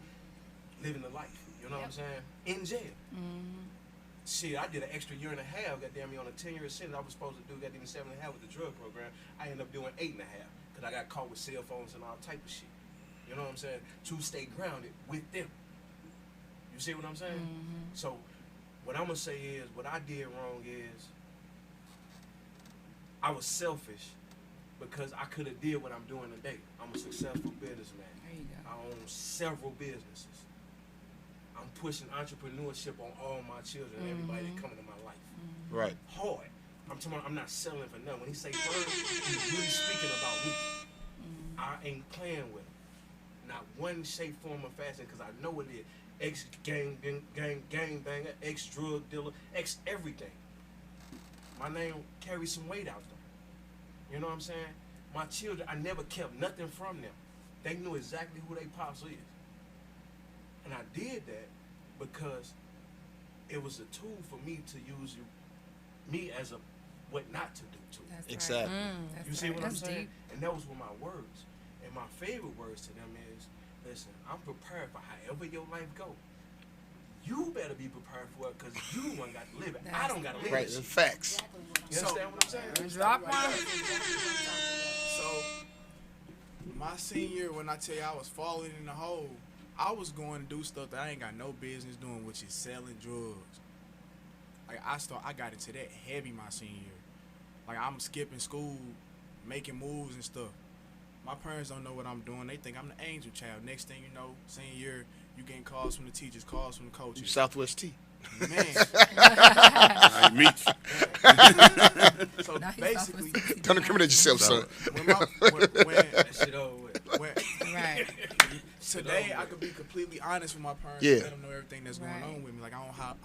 living the life. You know what I'm saying? In jail. Shit, I did an extra year and a half, goddamn me, on a 10-year sentence. I was supposed to do goddamn 7.5 with the drug program. I ended up doing 8.5 because I got caught with cell phones and all type of shit. You know what I'm saying? To stay grounded with them. You see what I'm saying? So, what I'm gonna say is, what I did wrong is, I was selfish because I could have did what I'm doing today. I'm a successful businessman. There you go. I own several businesses. I'm pushing entrepreneurship on all my children and everybody that come into my life. Right. Hard. I'm not selling for nothing. When he say first, he's really speaking about me. I ain't playing with him. Not one shape, form, or fashion, because I know it is. Gang banger, ex drug dealer, ex everything. My name carries some weight out there. You know what I'm saying? My children, I never kept nothing from them. They knew exactly who they pops is. And I did that because it was a tool for me to use me as a what not to do to. That's Exactly. Right. You see what I'm That's saying? deep. And those were my words. And my favorite words to them is, listen, I'm prepared for however your life go. You better be prepared for it because you the one got to live it. I don't got to live Right. it. The facts. You understand what I'm saying? Drop one. So, my senior year, when I tell you I was falling in the hole, I was going to do stuff that I ain't got no business doing, which is selling drugs. Like I got into that heavy my senior year. Like I'm skipping school, making moves and stuff. My parents don't know what I'm doing. They think I'm the angel child. Next thing you know, senior year, you getting calls from the teachers, calls from the coaches. You Southwest T. Man. I meet you. So Now he's basically, Southwest. Don't incriminate yourself, son. when That shit over with. Right. today I could be completely honest with my parents Yeah. and let them know everything that's going on with me. Like I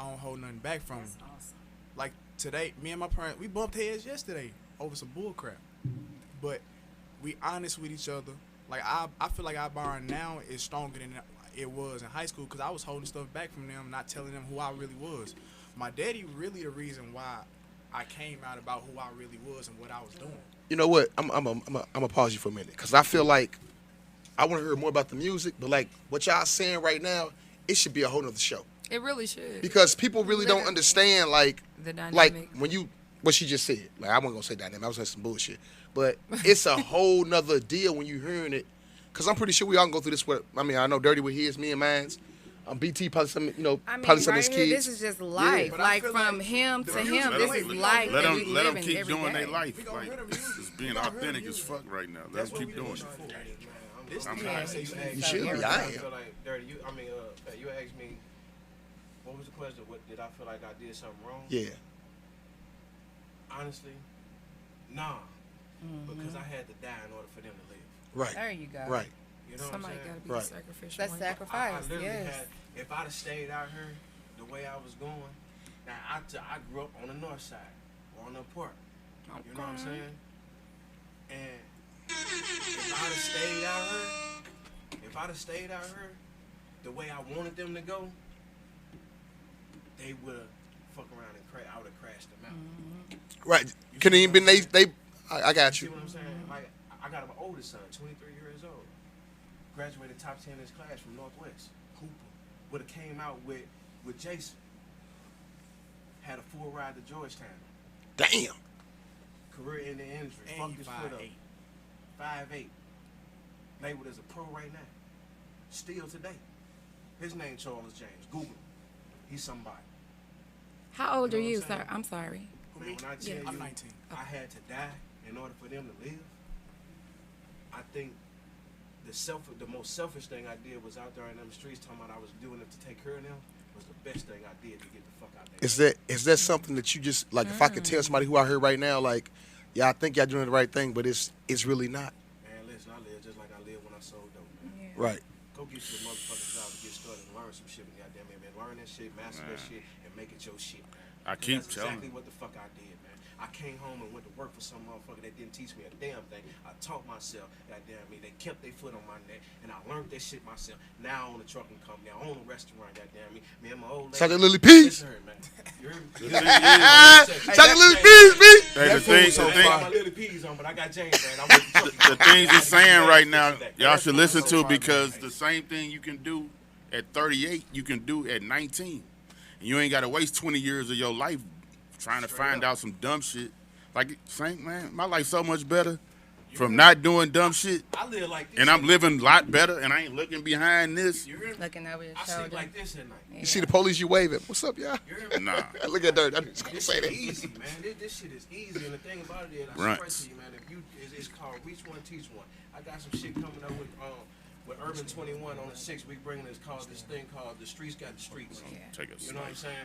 don't hold nothing back from them. Awesome. Like today, me and my parents, we bumped heads yesterday over some bull crap. But we honest with each other. Like I feel like our bond now is stronger than it was in high school because I was holding stuff back from them, not telling them who I really was. My daddy really the reason why I came out about who I really was and what I was doing. You know what? I'm gonna pause you for a minute because I feel like I want to hear more about the music, but like what y'all saying right now, it should be a whole nother show It really should. because people really don't understand like The like dynamic. when you what she just said. Like I wasn't gonna say dynamic. I was saying some bullshit, but it's a whole nother deal when you hearing it. Cause I'm pretty sure we all can go through this. I mean, I know Dirty with his, me and mine's. BT probably some, I mean, probably some of right his here, kids. this is just life. but I like feel from like him the to music- him, let this them- is life Let that we them, let them living keep every doing day. their life. We gonna Like, hear the music. it's being We gonna hear the authentic as music. fuck right now. Let That's them what keep we doing doing it. for. This I'm thing happy. I say you asked You should me. be. I am. feel like, Dirty, you asked me, what was the question? What did I feel like I did something wrong? Yeah. Honestly, nah. Because I had to die in order for them to live. Right. There you go. Right. You know Somebody what I'm got to saying? be Right. the sacrificial That's one. I sacrifice. literally Yes. had, if I'd have stayed out here the way I was going, now I grew up on the north side, on the park. You know what I'm saying? And if I'd have stayed out here the way I wanted them to go, they would have fuck around and I would have crashed them out. Right. Couldn't even been they. I got See you. what I'm saying? Like I got my oldest son, 23 years old, graduated top 10 in his class from Northwest. Hooper would have came out with Jason. Had a full ride to Georgetown. Damn. Career-ending injury. And Fucked you his foot up. 5'8". 5'8". Labeled as a pro right now. Still today. His name Charles James. Google him. He's somebody. How old You are know you, what I'm sir? saying? I'm sorry. Man, when I tell you, I'm 19. I had to die in order for them to live. I think the most selfish thing I did was out there in them streets talking about I was doing it to take care of them was the best thing I did to get the fuck out there. Is that something that you just like? If I could tell somebody who out here right now, like, yeah, I think y'all doing the right thing, but it's really not. Man, listen, I live just like I lived when I sold dope, man. Right. Go get you a motherfucking job to get started and learn some shit, and goddamn it, man. Learn that shit, master that shit, and make it your shit, man. I keep That's telling exactly what the fuck I did, man. I came home and went to work for some motherfucker that didn't teach me a damn thing. I taught myself, goddamn me. They kept their foot on my neck, and I learned that shit myself. Now I own a trucking company. I own a restaurant, goddamn me. Me and my old lady. Chocolate Lily Peas. Listen to her, man. You heard me? The thing is, Chocolate Lily Peas, B. hey, the thing, So the thing, my little peas on, but I got James, man. I went to trucking the things he's saying right now, That- y'all should listen so to far, because man. the same thing you can do at 38, you can do at 19. And you ain't got to waste 20 years of your life trying to find out some dumb shit. Like, same man, my life's so much better from not doing dumb shit, I live like this. and I'm living a lot better, and I ain't looking behind this. You hear me? Looking over your I sleep shoulder. like this at night. You see the police, you wave at. What's up, y'all? You hear me? Nah. Look at Dirt. I'm just gonna This say shit that. easy, man. This shit is easy, and the thing about it is, I Right. swear to you, man, if you, it's called Reach One, Teach One. I got some shit coming up with with Urban 21 on the 6th, we bringing this thing called The Streets Got the Streets. Take us. You know what I'm saying?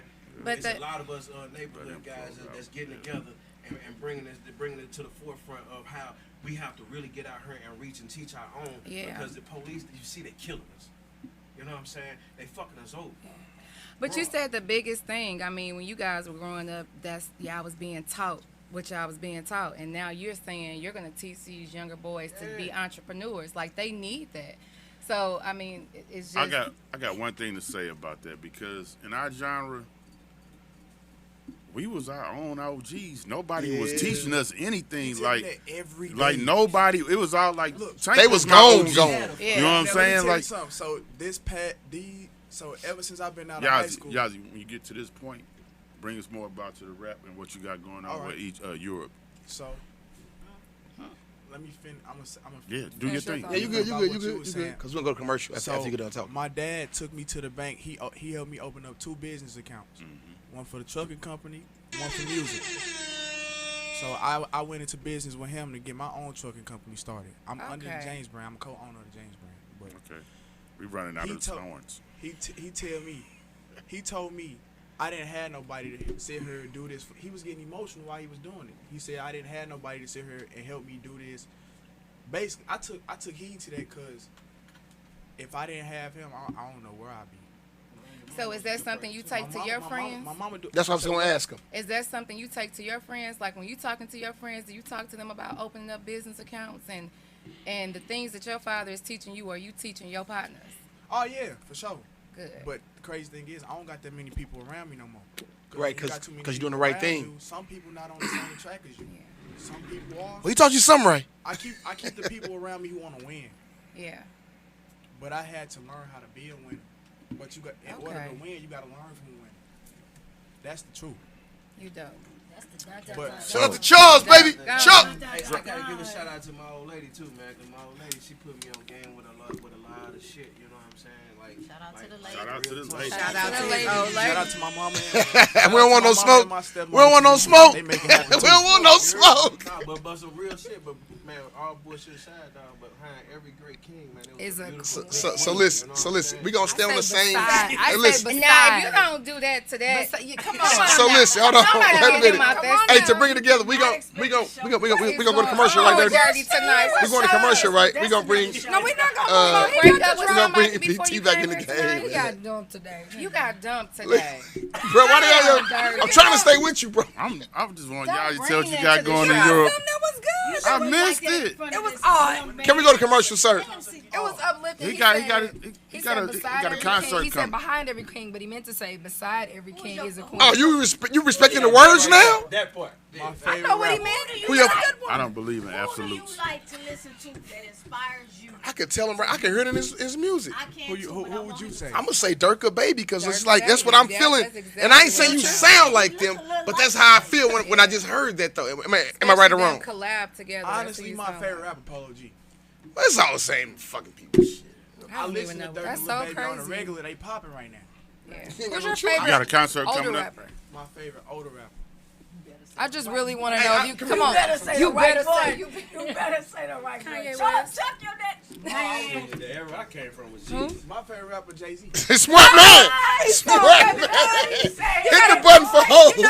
But It's a lot of us neighborhood guys that's getting together and bringing it to the forefront of how we have to really get out here and reach and teach our own. Yeah. Because the police, you see, they killing us. You know what I'm saying? They fucking us over. But you said the biggest thing. I mean, when you guys were growing up, y'all was being taught what y'all was being taught, and now you're saying you're gonna teach these younger boys to be entrepreneurs. Like, they need that. So I mean, it's just. I got one thing to say about that, because in our genre, we was our own OGs. Nobody was teaching us anything. Like nobody. It was all like they was gone. You know what I'm saying? Like, so so ever since I've been out of high school, Yazzie, when you get to this point, bring us more about to the rap and what you got going on with Europe. So let me finish. Do your thing. Yeah, you good. Because we're gonna go to commercial after you get done talking. My dad took me to the bank. He helped me open up 2 business accounts. One for the trucking company, one for music. So I went into business with him to get my own trucking company started. I'm under the James brand. I'm a co-owner of the James brand. But okay, we running out of tolerance. He told me I didn't have nobody to sit here and do this. He was getting emotional while he was doing it. He said I didn't have nobody to sit here and help me do this. Basically, I took heed to that because if I didn't have him, I don't know where I'd be. So is that something you take to your friends? My mama do. That's what I was going to ask him. Is that something you take to your friends? Like, when you talking to your friends, do you talk to them about opening up business accounts and the things that your father is teaching you, or you teaching your partners? Oh yeah, for sure. Good. But the crazy thing is, I don't got that many people around me no more. Right, because you're doing the right thing. Some people not on the same track as you. Yeah. Some people are. Well, he taught you something right. I keep the people around me who want to win. Yeah. But I had to learn how to be a winner. But you got in order to win, you got to learn from winning. That's the truth. You don't. Shout out to Charles, baby. Chuck. Hey, I gotta give a shout out to my old lady too, man. 'Cause my old lady, she put me on game with a lot of shit. You know what I'm saying? Like, shout out to the lady. Shout out to the lady. Shout out to the lady. Shout out to my mama. We don't want no smoke. We don't want no smoke. We don't want no smoke. Nah, but some real shit. But man, all bullshit aside, dog. But behind every great king, man, it was a beautiful So listen. We gonna stay on the same. Hey, listen. now, if you don't do that to that, come on. So listen, hold on. Wait a minute. Hey, to bring it together, we gonna go to commercial right there. We going to commercial, right? We gonna bring. No, we're not gonna we gonna bring PT back in the game. He got dumped today. You got dumped today. Bro, why they I'm trying to stay with you, bro. I just want y'all to tell what you got going in Europe. That was good. I missed it. It was odd. Can we go to commercial, sir? It was uplifting. He got a concert He said coming. behind every king, but he meant to say beside every king is a queen. Oh, you respecting the words now? that part. My favorite I know what he rapper. meant. Who your- I don't believe in Who do absolutes. you like to listen to that inspires you? I could tell him. I can hear it in his music. I can't. Who would you say? I'm gonna say Durka Baby because it's Durka like that's what Baby. I'm Yeah, feeling. that's exactly And I ain't saying you what I'm sound like them, but that's how I feel when I just heard that though. Am I right or wrong? Collab together. Honestly, my favorite rapper, Polo G. Well, it's all the same fucking people shit. I don't listen even to know. Dirty That's Lil so Baby on the crazy. regular. They popping right now. Yeah. Who's your favorite You got a concert older coming up. rapper? My favorite older rapper. I just really want to know if you come on. You better say You the right better one. say- You better say the right one. Kanye Shut West. your neck. The era I came from was Jesus. My favorite rapper, Jay-Z. Smart man. Smart man. Hit the button for hold. Do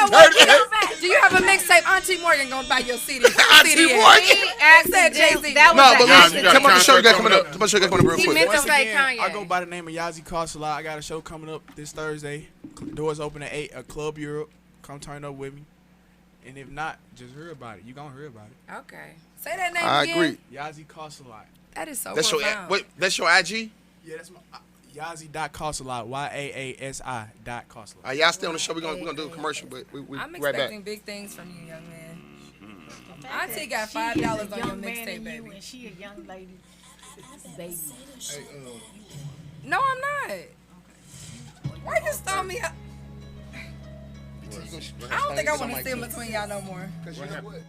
you have a mixtape? Auntie Morgan gonna buy your CD. Auntie Morgan. He asked Said them- Jay-Z. That was No, the but Nah, listen, you got come on, the show concert got coming coming up. Come on, the show got coming up real He quick. meant to Once say again, Kanye. I go by the name of Yazzie Costello. I got a show coming up this Thursday. Doors open at 8 at Club Europe. Come turn up with me. And if not, just hear about it. You gonna hear about it. Okay. Say that name I again. agree. Yazzie Costello. That is so That's your profound. wait. That's your IG. Yeah, that's my Yazzie.Costello. YAASI.Costello. Y'all stay on the show. We're gonna do a commercial, but we I'm right back. expecting big things from you, young man. Auntie got $5 on your mixtape, baby. And she a young lady. Baby. No, I'm not. Why you stop me? I don't think I want to sit between y'all no more. Cause you know what?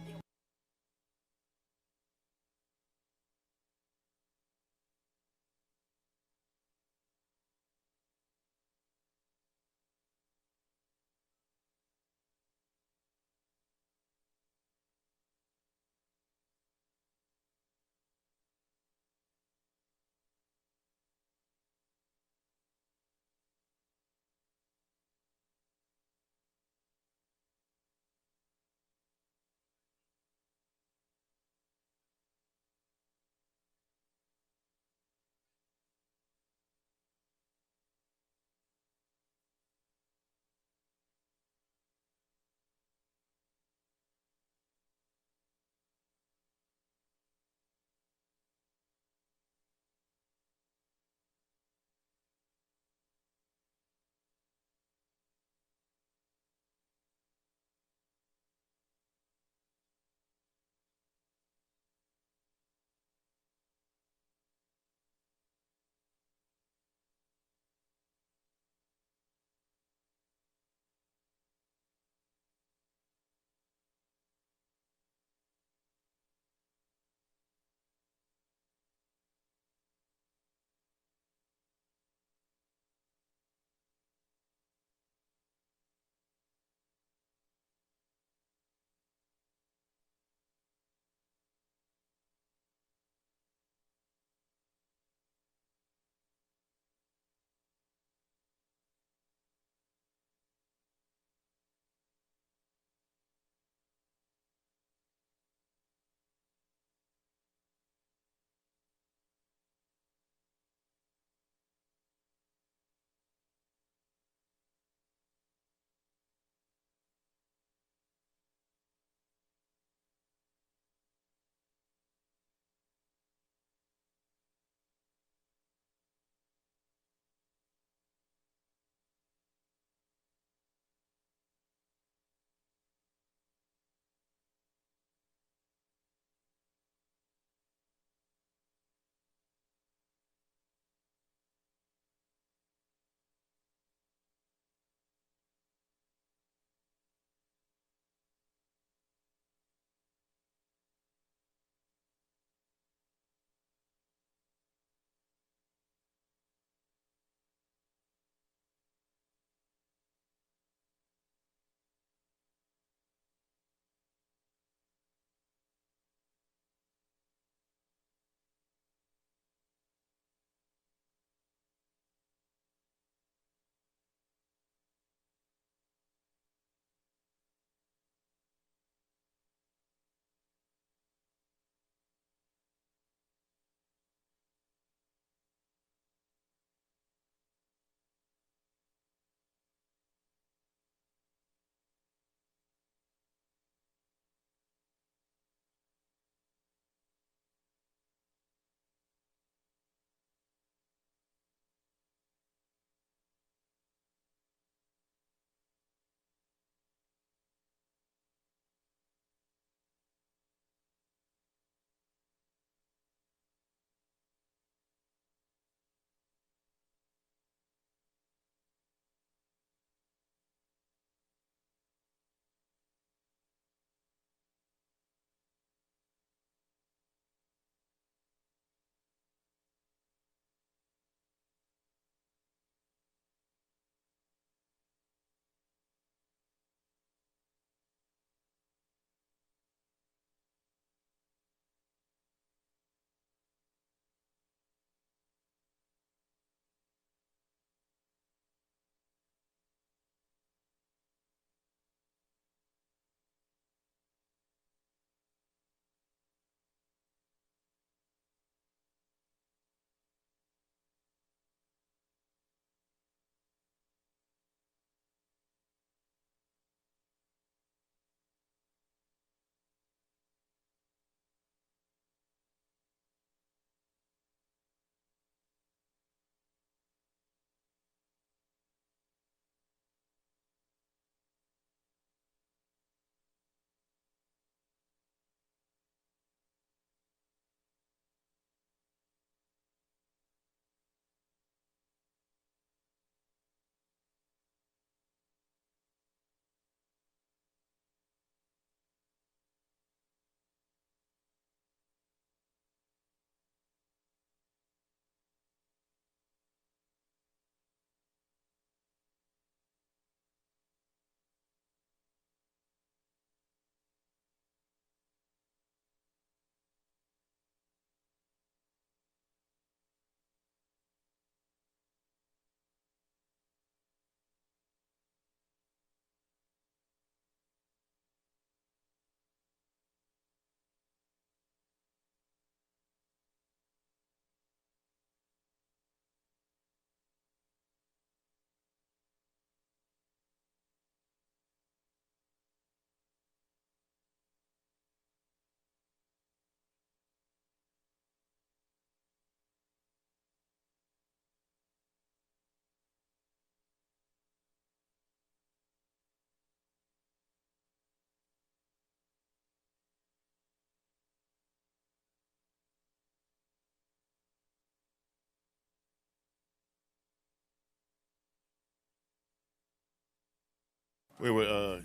We were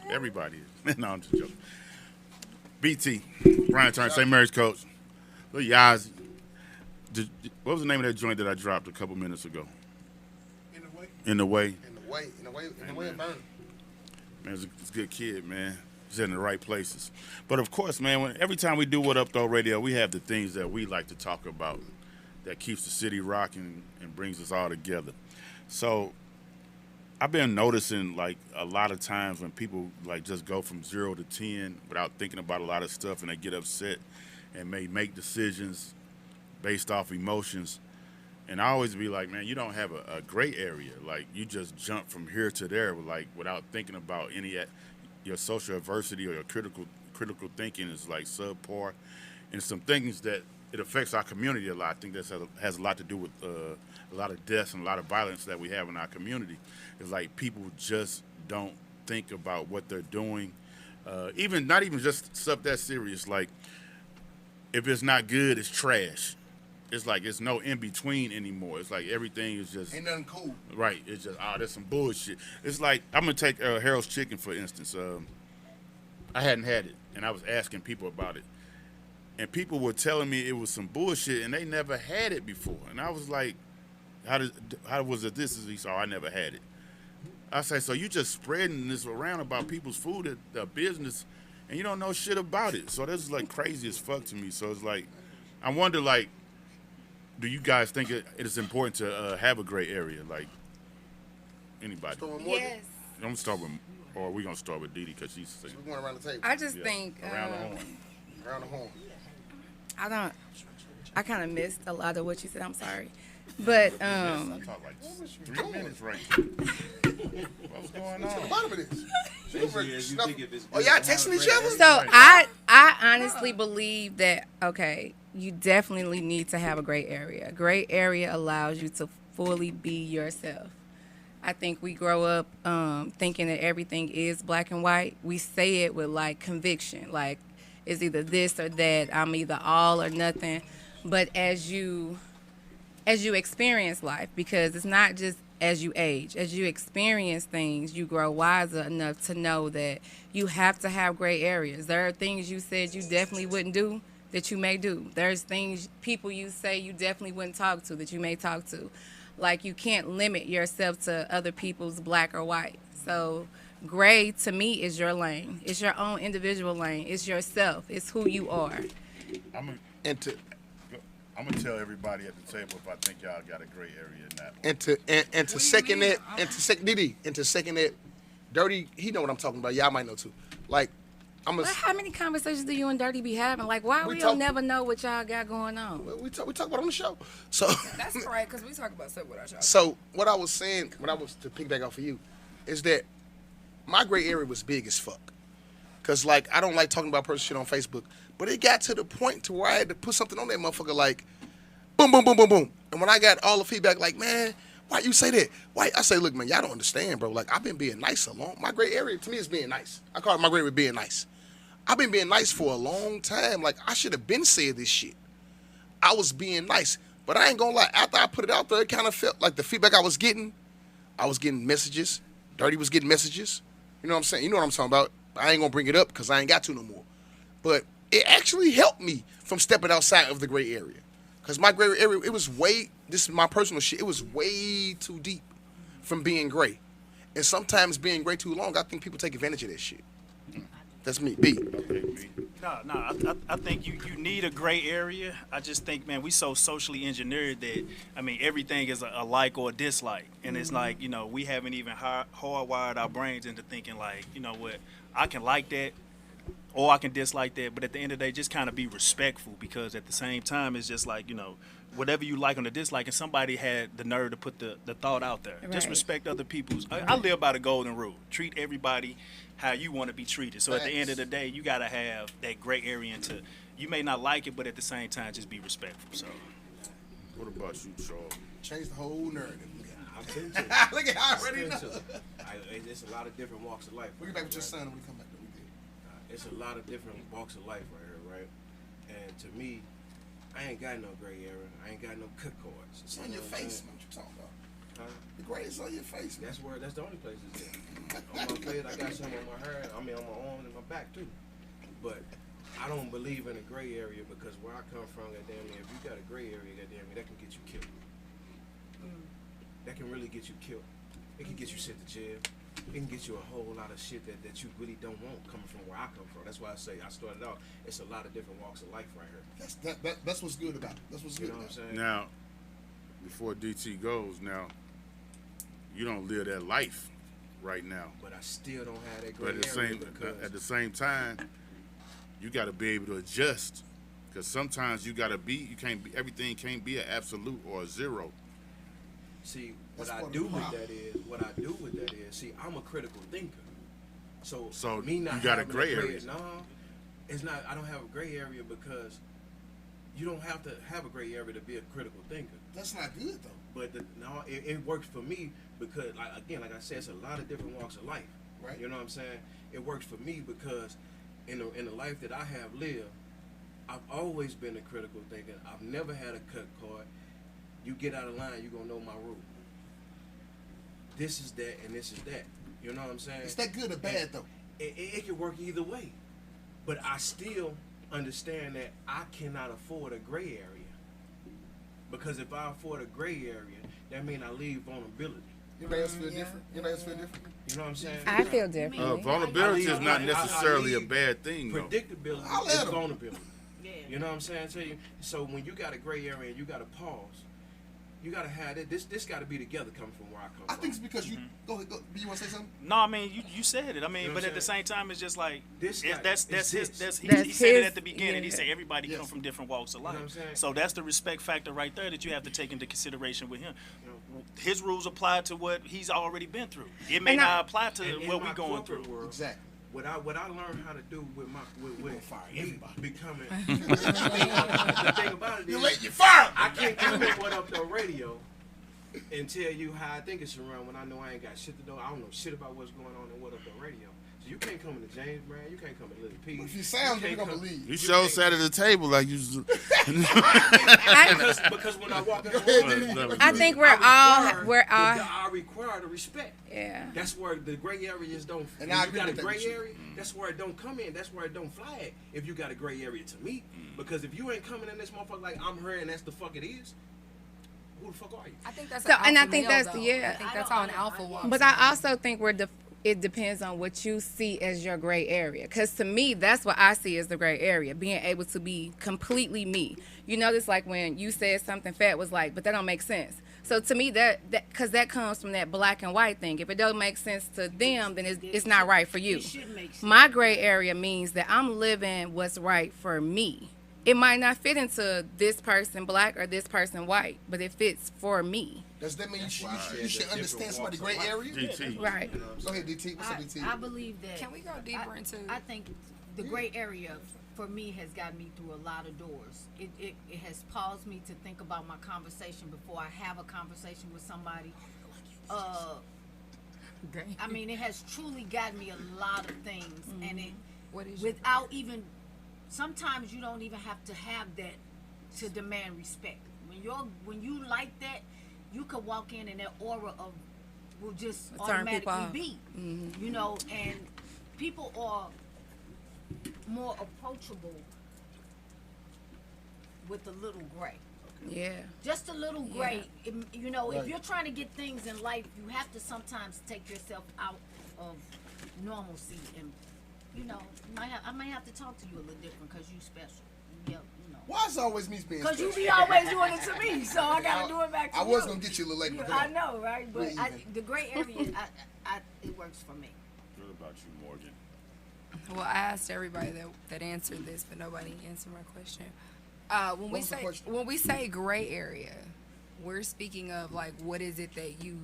everybody. No, I'm just joking. BT, Brian Turner, St. Mary's coach. Little Yazzie. What was the name of that joint that I dropped a couple minutes ago? In the way. In the way. It burned. Man, he's a good kid, man. He's in the right places. But of course, man, every time we do What Up Doe Radio, we have the things that we like to talk about that keeps the city rocking and brings us all together. So I've been noticing, like, a lot of times when people, like, just go from 0 to 10 without thinking about a lot of stuff, and they get upset and may make decisions based off emotions. And I always be like, man, you don't have a gray area. Like, you just jump from here to there, like, without thinking about your social adversity or your critical thinking is, like, subpar. And some things that it affects our community a lot. I think that has a lot to do with a lot of deaths and a lot of violence that we have in our community. It's like people just don't think about what they're doing. Not even just stuff that serious. Like, if it's not good, it's trash. It's like it's no in between anymore. It's like everything is just Ain't nothing cool. right. It's just that's some bullshit. It's like I'm gonna take Harold's Chicken for instance. I hadn't had it, and I was asking people about it, and people were telling me it was some bullshit, and they never had it before. And I was like, how was it this? He said, I never had it. I say, so you just spreading this around about people's food at the business, and you don't know shit about it. So this is like crazy as fuck to me. So it's like, I wonder, like, do you guys think it is important to have a gray area? Like, anybody? Yes. I'm gonna start with, or we gonna start with Dee Dee because she's singing. We're going around the table. I just think Around the horn. Around the horn. I kind of missed a lot of what you said. I'm sorry, but I talked like 3 minutes right there. What's going The on? bottom of this. Oh, y'all texting each other? so I honestly believe that you definitely need to have a gray area. A gray area allows you to fully be yourself. I think we grow up thinking that everything is black and white. We say it with like conviction, like it's either this or that. I'm either all or nothing. But as you experience life, because it's not just as you age, as you experience things, you grow wiser enough to know that you have to have gray areas. There are things you said you definitely wouldn't do that you may do. There's people you say you definitely wouldn't talk to that you may talk to. Like, you can't limit yourself to other people's black or white. So gray to me is your lane. It's your own individual lane. It's yourself. It's who you are. I'm gonna tell everybody at the table if I think y'all got a gray area in that. And to second that, Dirty, he know what I'm talking about. Y'all might know too. Like, But how many conversations do you and Dirty be having? Like, why we don't never know what y'all got going on? We talk about it on the show. So That's correct, because we talk about stuff with our show. So what I was saying, when I was to piggyback off of you, is that my gray area was big as fuck. Cause like I don't like talking about personal shit on Facebook, but it got to the point to where I had to put something on that motherfucker like, boom, boom, boom, boom, boom. And when I got all the feedback, like, man, why you say that? Why? I say, look, man, y'all don't understand, bro. Like, I've been being nice so long. My gray area to me is being nice. I call it my gray area being nice. I've been being nice for a long time. Like, I should have been said this shit. I was being nice. But I ain't gonna lie, after I put it out there, it kind of felt like the feedback I was getting messages. Dirty was getting messages. You know what I'm saying? You know what I'm talking about. I ain't gonna bring it up because I ain't got to no more. But it actually helped me from stepping outside of the gray area. Because my gray area, this is my personal shit, it was way too deep from being gray. And sometimes being gray too long, I think people take advantage of that shit. That's me, B. No, I think you need a gray area. I just think, man, we so socially engineered that, I mean, everything is a like or a dislike. And it's like, you know, we haven't even hardwired our brains into thinking like, you know what, I can like that or I can dislike that. But at the end of the day, just kind of be respectful, because at the same time, it's just like, you know, whatever you like on the dislike, and somebody had the nerve to put the thought out there. Just Right. respect other people's. I live by the golden rule. Treat everybody how you want to be treated. So at the end of the day, you got to have that gray area into, you may not like it, but at the same time, just be respectful. So. What about you, Charles? Change the whole narrative. I tend to. Look at how I already know. It's a lot of different walks of life. We'll get back with your son when we come back. It's a lot of different walks of life right here, right? And to me, I ain't got no gray area. I ain't got no cook cards. It's on your face, man. What you talking about? Huh? The gray is on your face, man. That's the only place it's in. on my face. I got some on my hair. I mean, on my arms and my back too. But I don't believe in a gray area because where I come from, goddamn me, if you got a gray area, goddamn me, that can get you killed. That can really get you killed. It can get you sent to jail. It can get you a whole lot of shit that you really don't want coming from where I come from. That's why I say I started out. It's a lot of different walks of life right here. That's what's good about it. That's what's good You know about what I'm it. saying? Now, before DT goes, now you don't live that life right now. But I still don't have that But gray area because at the same time, you got to be able to adjust, because sometimes you got to be. You can't be. Everything can't be an absolute or a zero. see That's what I part of do the with that is, see, I'm a critical thinker. So You got a having gray area. No, it's not. I don't have a gray area because you don't have to have a gray area to be a critical thinker. That's not good though. But it works for me because, like I said, it's a lot of different walks of life. Right. You know what I'm saying? It works for me because in the life that I have lived, I've always been a critical thinker. I've never had a cut card. You get out of line, you're gonna know my rule. This is that and this is that. You know what I'm saying? Is that good or bad though? It can work either way. But I still understand that I cannot afford a gray area. Because if I afford a gray area, that means I leave vulnerability. Your ass feel different. Your ass feel different. You know what I'm saying? I feel differently. Vulnerability is not I necessarily a leave bad thing, though. Predictability I'll is let 'em. vulnerability. Yeah. You know what I'm saying? So when you got a gray area and you got to pause, you got to have it. This got to be together coming from where I come I from. think it's because you go ahead. Go, you want to say something? No, I mean you said it. I mean, You know but what at the I'm same time, it's just like This guy that's is his. this. He That's said it his- at the beginning. He yeah. said everybody Yes. come from different walks of life. know what I'm saying? So that's the respect factor right there that you have to take into consideration with him. You know, His rules apply to what he's already been through. It may And I- not apply to and in what my we're going corporate through. world, Exactly. what I learned how to do with gonna fire me everybody. becoming the thing about it You is let you fire. I can't come in What Up Doe Radio and tell you how I think it's around when I know I ain't got shit to do. I don't know shit about what's going on in What Up Doe Radio. So you can't come into James Brown. You can't come to Lil P. But if you sound good, can't we gonna come- believe. You sure sat at the table like you. because when I walk in the room, I think we're all require the respect. yeah. That's where the gray areas don't. And If I you agree got a with that gray with you. area, that's where it don't come in. That's where it don't flag. If you got a gray area to me, because if you ain't coming in this motherfucker like I'm here and that's the fuck it is, who the fuck are you? I think that's So- an and I alpha think male, that's- though. yeah. I think that's how an alpha walks. But I also think it depends on what you see as your gray area. Because to me, that's what I see as the gray area, being able to be completely me. You notice, like, when you said something, Fat was like, but that don't make sense. So to me, because that comes from that black and white thing. If it don't make sense to them, then it's not right for you. It should make sense. My gray area means that I'm living what's right for me. It might not fit into this person black or this person white, but it fits for me. Does that mean you should, why I you said should the understand different somebody's walks gray of area? DT. Right. Go ahead, DT. What's up, DT? I believe that. Can we go deeper into? I think the gray area for me has gotten me through a lot of doors. It has paused me to think about my conversation before I have a conversation with somebody. I mean, it has truly gotten me a lot of things, and it What is your without even. Sometimes you don't even have to have that to demand respect. When you like that, you could walk in and that aura of will just Turn people automatically off. be, you know, and people are more approachable with a little gray. Yeah. Just a little gray. You know, Right. if you're trying to get things in life, you have to sometimes take yourself out of normalcy, and you know, I might have to talk to you a little different because you special. Yeah, you know. Why is it always me being Because you special? be always doing it to me, so I gotta do it back to I you. was gonna get you a little later. Yeah, but I know, right? We're But even. the gray area, it works for me. What about you, Morgan? Well, I asked everybody that answered this, but nobody answered my question. When was the question? when we say gray area, we're speaking of like what is it that you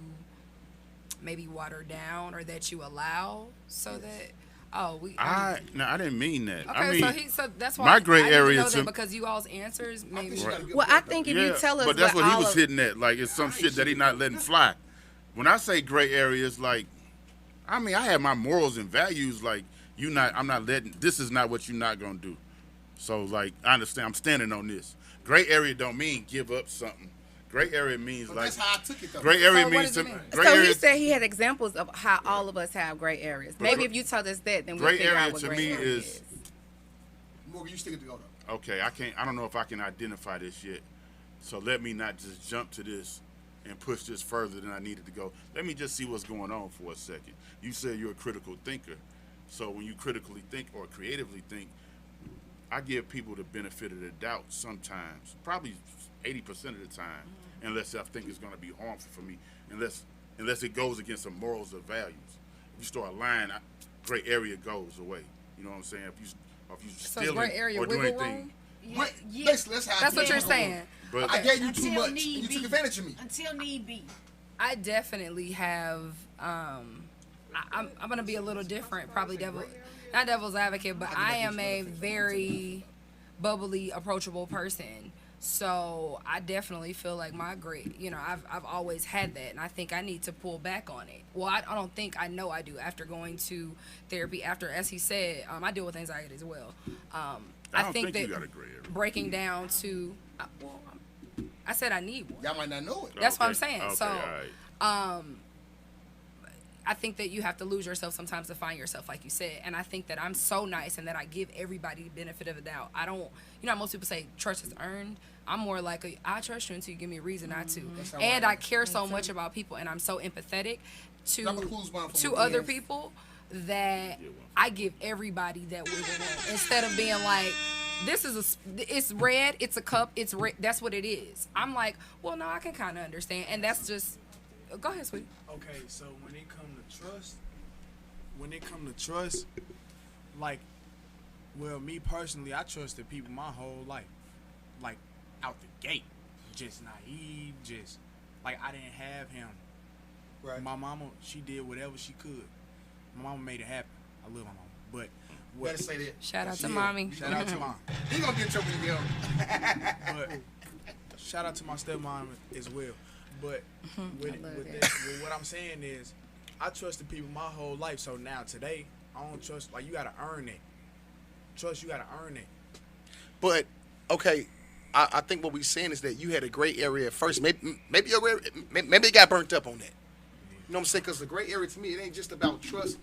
maybe water down or that you allow so that I didn't mean that. okay, I mean, so that's why my gray I didn't area know that to- because you all's answers maybe. Well, I think if you tell us but that's what he all was of- hitting at. Like it's some shit that he not letting fly. When I say gray areas, like, I mean, I have my morals and values. Like, I'm not letting. This is not what you're not gonna do. So, like, I understand. I'm standing on this. Gray area don't mean give up something. Gray area means But like that's how I took it though. gray area So what means does it to mean? gray So area. he said he had examples of how all of us have gray areas. Maybe if you told us that, then we'll Gray figure area out what to gray me area is- Morgan, you still get to go though. Okay, I don't know if I can identify this yet. So let me not just jump to this and push this further than I needed to go. Let me just see what's going on for a second. You said you're a critical thinker. So when you critically think or creatively think, I give people the benefit of the doubt sometimes, probably 80% of the time, unless I think it's going to be harmful for me, unless it goes against the morals or values. If you start lying, gray area goes away. You know what I'm saying? If you So steal gray area or do wiggle anything, room? Basically, that's how I That's took what you're it. saying. but I gave you too Until much. need You be. took advantage of me. Until need be. I definitely have. I'm gonna be a little different, probably not devil's advocate, but I am a very bubbly, approachable person. So I definitely feel like my great, I've always had that, and I think I need to pull back on it. Well, I don't think, I know I do. After going to therapy, as he said, I deal with anxiety as well. I don't think you got a gray area. breaking down to, I said I need one. Y'all might not know it. That's what I'm Okay, saying. okay, So, all right. I think that you have to lose yourself sometimes to find yourself, like you said. And I think that I'm so nice and that I give everybody the benefit of the doubt. I don't, most people say trust is earned. I'm more like, I trust you until you give me a reason not to. how And I I care so much about people, and I'm so empathetic I'm a clues bomb for to my other kids. people that I give everybody that wiggle room instead of being like, it's red, it's a cup, it's red, that's what it is. I'm like, well, no, I can kind of understand, and that's just, go ahead, sweetie. Okay, so when it come to trust, like, well, me personally, I trusted people my whole life, like out the gate, just naive, just like I didn't have him. Right. My mama, she did whatever she could. My mama made it happen. I love my mama, but Better say that. Shout out to Yeah, mommy. Shout out to mom. He gonna get in trouble when you get home. But shout out to my stepmom as well. But with what I'm saying is, I trusted people my whole life. So now today, I don't trust. Like, you gotta earn it. Trust, you gotta earn it. But okay, I think what we're saying is that you had a gray area at first. Maybe your gray, maybe it got burnt up on that. You know what I'm saying? Because the gray area to me, it ain't just about trust.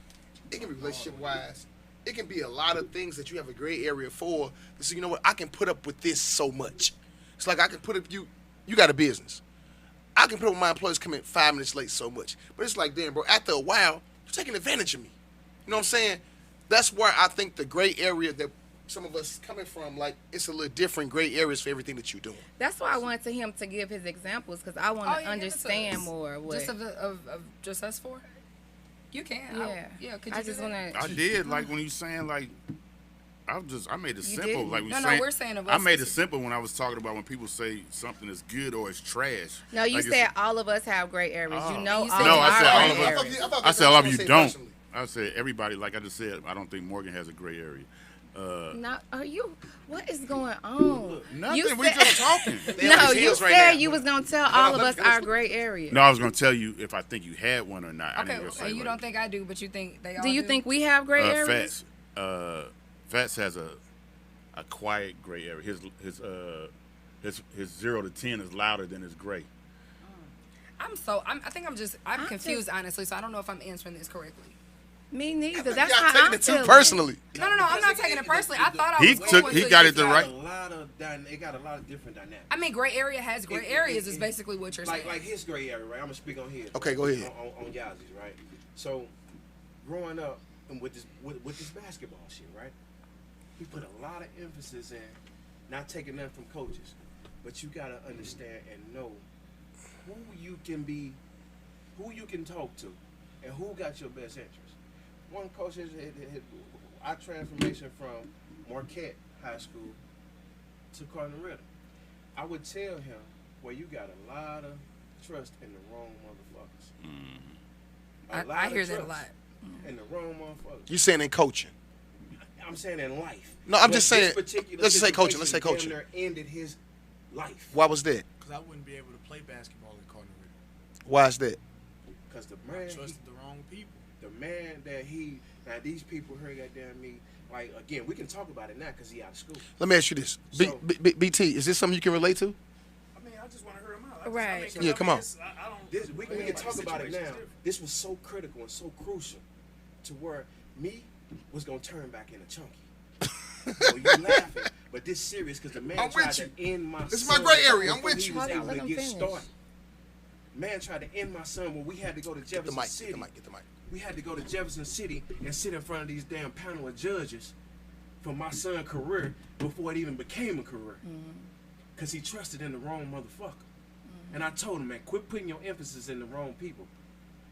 It can be relationship wise. It can be a lot of things that you have a gray area for. So you know what? I can put up with this so much. It's like I can put up you got a business. I can put up with my employees coming 5 minutes late so much. But it's like, damn, bro, after a while, you're taking advantage of me. You know what I'm saying? That's where I think the gray area that some of us coming from, like, it's a little different gray areas for everything that you're doing. That's why I wanted him to give his examples, because I want to understand more. What, Just of just us four? You can. Yeah. Could you I just want want I did, like when you saying like, I made it simple. didn't? Like we No, saying, we're saying of I us. made it simple when I was talking about when people say something is good or it's trash. No, you Like said all of us have gray areas. You know, You all said- No, of I our said all gray of us. areas. I said a lot of you Say don't. personally. I said everybody, like I just said, I don't think Morgan has a gray area. No, are you? What is going on? Nothing. You We just talking. They on No, his you heels said right now. you was gonna tell all of us our gray area. No, I was gonna tell you if I think you had one or not. I Okay, didn't gonna say and you like, don't think I do, but you think they all Do you think we have gray areas? Fats has a quiet gray area. His 0 to 10 is louder than his gray. I'm confused, honestly, so I don't know if I'm answering this correctly. Me neither. Y'all That's how taking I'm it too feeling. personally. No, I'm not taking it personally. I thought I He was took- cool he until got you it the said- right- It got a lot of different dynamics. I mean, gray area has gray areas is basically what you're saying. Like his gray area, right? I'm gonna speak on his. Okay, go ahead. On Yazi's, right? So, growing up and with this basketball shit, right? He put a lot of emphasis in not taking nothing from coaches, but you gotta understand and know who you can talk to, and who got your best interest. One coach is our transformation from Marquette High School to Cardinal Ritter. I would tell him, well, you got a lot of trust in the wrong motherfuckers. I hear that a lot. In the wrong motherfuckers. You saying in coaching? I'm saying in life. No, I'm But just this saying- particular let's just say coaching, situation let's say coaching. damn near ended his life. Why was that? Because I wouldn't be able to play basketball in Cardinal Ritter. Why is that? Because the I man, trusted the wrong people. the man that now these people here goddamn me. Like again, we can talk about it now because he out of school. Let me ask you this. So- BT, is this something you can relate to? I mean, I just want to hear him out. Right. Yeah, come on. I don't. This, we can everybody's talk about it situation's now. different. This was so critical and so crucial to where me was gonna turn back into Chunky. So you laughing, but this serious because the man I'm tried with to you. end my. This is my son gray area. I'm before with he you. was Let able to him get finish. started. Man tried to end my son when we had to go to Get the Jefferson mic. City. Get the mic. We had to go to Jefferson City and sit in front of these damn panel of judges for my son's career before it even became a career. Because he trusted in the wrong motherfucker. And I told him, man, quit putting your emphasis in the wrong people.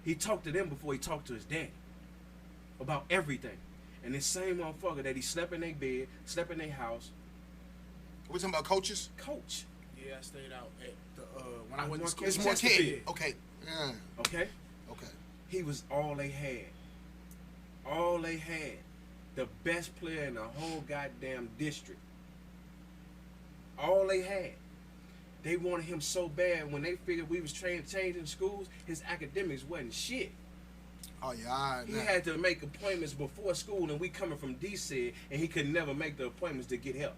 He talked to them before he talked to his daddy about everything. And this same motherfucker that he slept in their bed, slept in their house, We talking about coaches? coach, Yeah, I stayed out at the when I I went to want school. It's Coach more Chesterfield. kid. Okay. Yeah. okay? Okay. He was all they had. All they had. The best player in the whole goddamn district. All they had. They wanted him so bad when they figured we was changing schools, his academics wasn't shit. Oh yeah. All right, He now. had to make appointments before school, and we coming from DC, and he could never make the appointments to get help.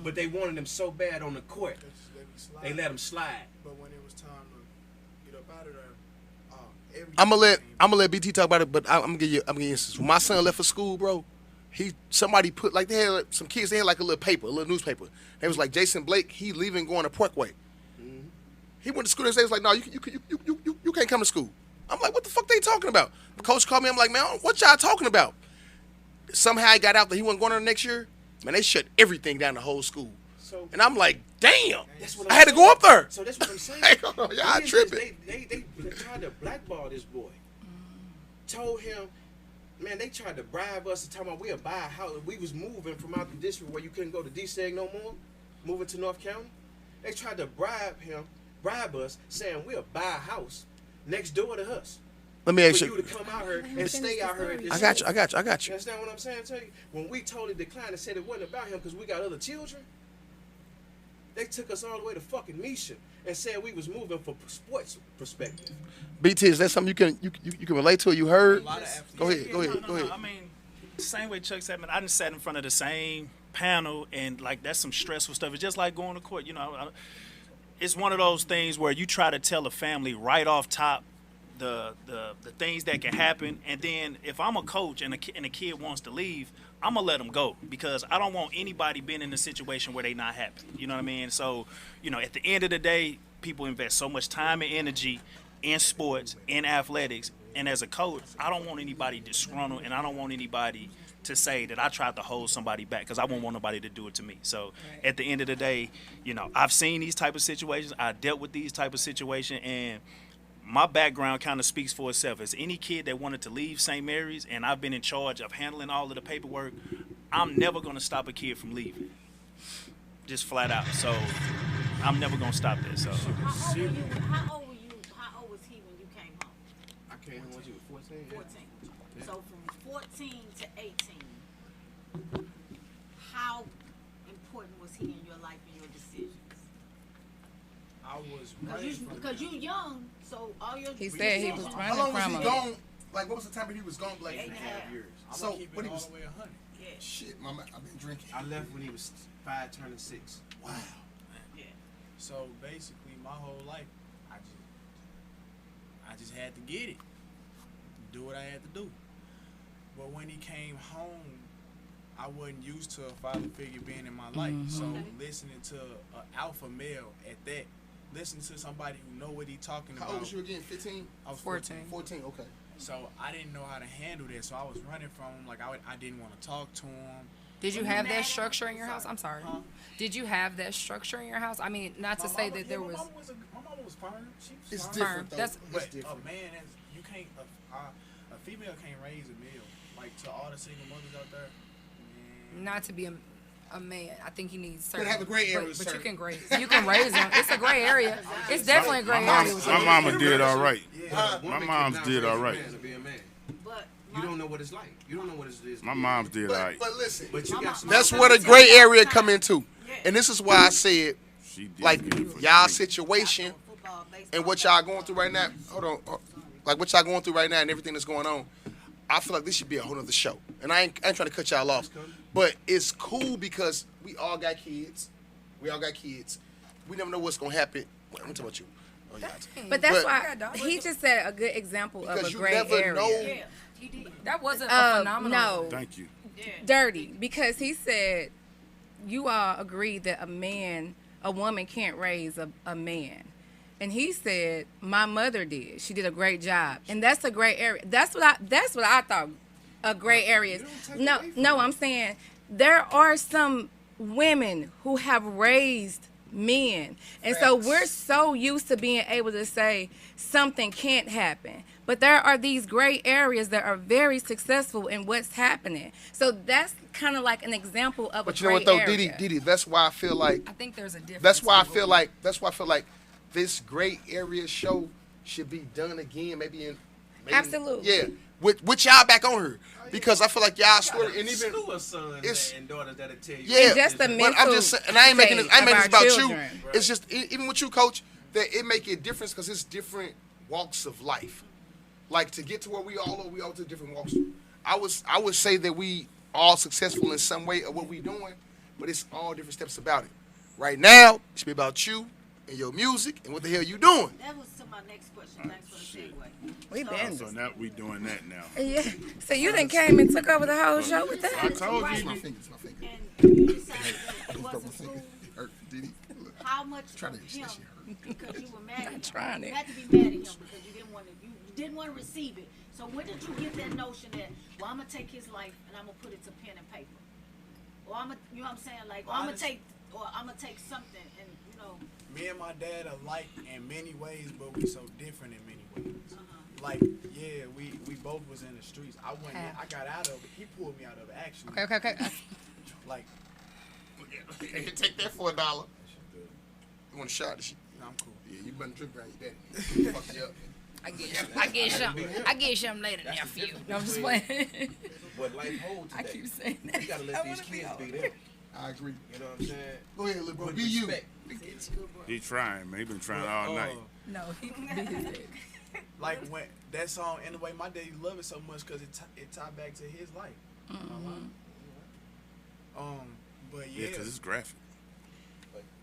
But they wanted him so bad on the court, They just let me slide. they let him slide. But when it was time to get up out of there, I'm gonna let BT talk about it, but I'm gonna give you instance. When my son left for school, bro, somebody put like they had like, some kids. They had like a little paper, a little newspaper. They was like Jason Blake. He leaving going to Parkway. He went to school and they was like, no, you can't come to school. I'm like, what the fuck they talking about? The coach called me. I'm like, man, what y'all talking about? Somehow I got out that he wasn't going there next year. Man, they shut everything down, the whole school. So And I'm like, damn. that's what I I'm had to go saying. up there. So that's what I'm saying. Like, oh, y'all They did tripping. this. They tried to blackball this boy. Told him, man, they tried to bribe us to tell him we'll buy a house. We was moving from out the district where you couldn't go to D-Seg no more, moving to North County. They tried to bribe us, saying we'll buy a house next door to us. Let me For ask you to you. come out here and stay out here at this I got you. school. I got you. I got You you. understand what I'm saying to you? When we totally declined and said it wasn't about him because we got other children, they took us all the way to fucking Misha and said we was moving for sports perspective. BT, is that something you can relate to or you heard? a lot of athletes. Go ahead. Yeah, Go ahead. no, Go ahead. I mean, same way Chuck said, man, I just sat in front of the same panel, and like that's some stressful stuff. It's just like going to court. You know, it's one of those things where you try to tell a family right off top the things that can happen, and then if I'm a coach and a kid wants to leave, I'm gonna let them go because I don't want anybody being in a situation where they not happy. You know what I mean? So, you know, at the end of the day, people invest so much time and energy in sports, in athletics, and as a coach, I don't want anybody disgruntled, and I don't want anybody to say that I tried to hold somebody back because I won't want nobody to do it to me. So at the end of the day, you know, I've seen these type of situations. I dealt with these type of situations, and my background kind of speaks for itself. As any kid that wanted to leave St. Mary's, and I've been in charge of handling all of the paperwork, I'm never going to stop a kid from leaving. Just flat out. So I'm never going to stop that. So How old were you? How old was he when you came home? I came home when you were 14. 14. So from 14 to 18, how important was he in your life and your decisions? I was running from Because you young, so all your He said he was decisions- How long was from he him. gone? Like, what was the time that he was gone? Like, 8.5 years. I'm So, gonna keep what it he all was- the way 100. Yeah, shit, mama, I've been drinking. I left when he was 5 turning 6. Wow. yeah. So basically, my whole life, I just had to get it, do what I had to do. But when he came home, I wasn't used to a father figure being in my life. So listening to an alpha male at that, listening to somebody who know what he talking How about. old was you again? 15? I was 14. 14, okay. So I didn't know how to handle that. So I was running from him. Like I didn't want to talk to him. Did you have that structure in your house? I'm sorry. Huh? Did you have that structure in your house? I mean, not to say that there was. My mama was firm. She was It's firm. different, though. That's- But It's different. a man, you can't. A female can't raise a male. Like to all the single mothers out there. Man. Not to be a man. I think he needs Gotta certain. have a gray area, but sir. you can raise him. It's a gray area. It's definitely a gray area. My mama did all right. Yeah, My mom's did all right. To be a man. But You don't know what it's like. You don't know what it is. to My be a mom's man. did all right. But listen, But you got some. That's where the gray area come into. And this is why I said, She did like, good for y'all me. situation football, baseball, and what y'all going through right now. Hold on. Like, what y'all going through right now and everything that's going on. I feel like this should be a whole nother show. And I ain't trying to cut y'all off. But it's cool because we all got kids. We never know what's going to happen I'm talking about you. Oh, yeah. But that's But- why he just said a good example of Because a you gray never area. know. Yeah, he did. That wasn't a phenomenal. No, Thank you. dirty, because he said you all agreed that a woman can't raise a man. And he said, my mother did. She did a great job. And that's a gray area. That's what I thought a gray area is. No, I'm saying there are some women who have raised men. And so we're so used to being able to say something can't happen. But there are these gray areas that are very successful in what's happening. So that's kind of like an example of But a you know gray what though, area. Didi, that's why I feel like I think there's a difference. that's why I feel like this gray area show should be done again, maybe Absolutely. yeah, with y'all back on her, because I feel like y'all swear and even slew of sons it's- and daughters that'll tell you. yeah. And just the But I'm mental just saying, and I ain't making this. I ain't state making this of our about you. children. It's just even with you, Coach, that it make a difference because it's different walks of life. Like to get to where we all to different walks. I would say that we all successful in some way of what we doing, but it's all different steps about it. Right now, it should be about you and your music and what the hell you doing. That was to my next question. Thanks for the segue. We been. So now we doing that now. Yeah. So you done came and took over the whole show with I that? told Right. you. My fingers, my finger. And you decided that it wasn't school. Hurt, Didi. Look. How much Try of to him, that shit hurt. because you were mad at him. trying You it. had to be mad at him because you didn't want to receive it. So when did you get that notion that, well, I'm gonna take his life and I'm gonna put it to pen and paper, or I'm gonna, you know what I'm saying, like, or I'm gonna take something and Me and my dad are alike in many ways, but we so different in many ways. Like, yeah, we both was in the streets. I went in, I got out of it. He pulled me out of it, actually. Okay. Like, Take that for $1. You want a shot of shit? no, I'm cool. Yeah, you better drink around your daddy. Fuck you up. I get some later, nephew. No, I'm just playing. What life holds I today. keep saying that. You gotta let these kids be them. I agree. You know what I'm saying? Go ahead, little bro. With Be you. respect. He trying, man. He been trying all night. No, he can be his dick. Like when that song, anyway, my daddy loved it so much because it tied back to his life. But Yeah, yeah, because it's graphic.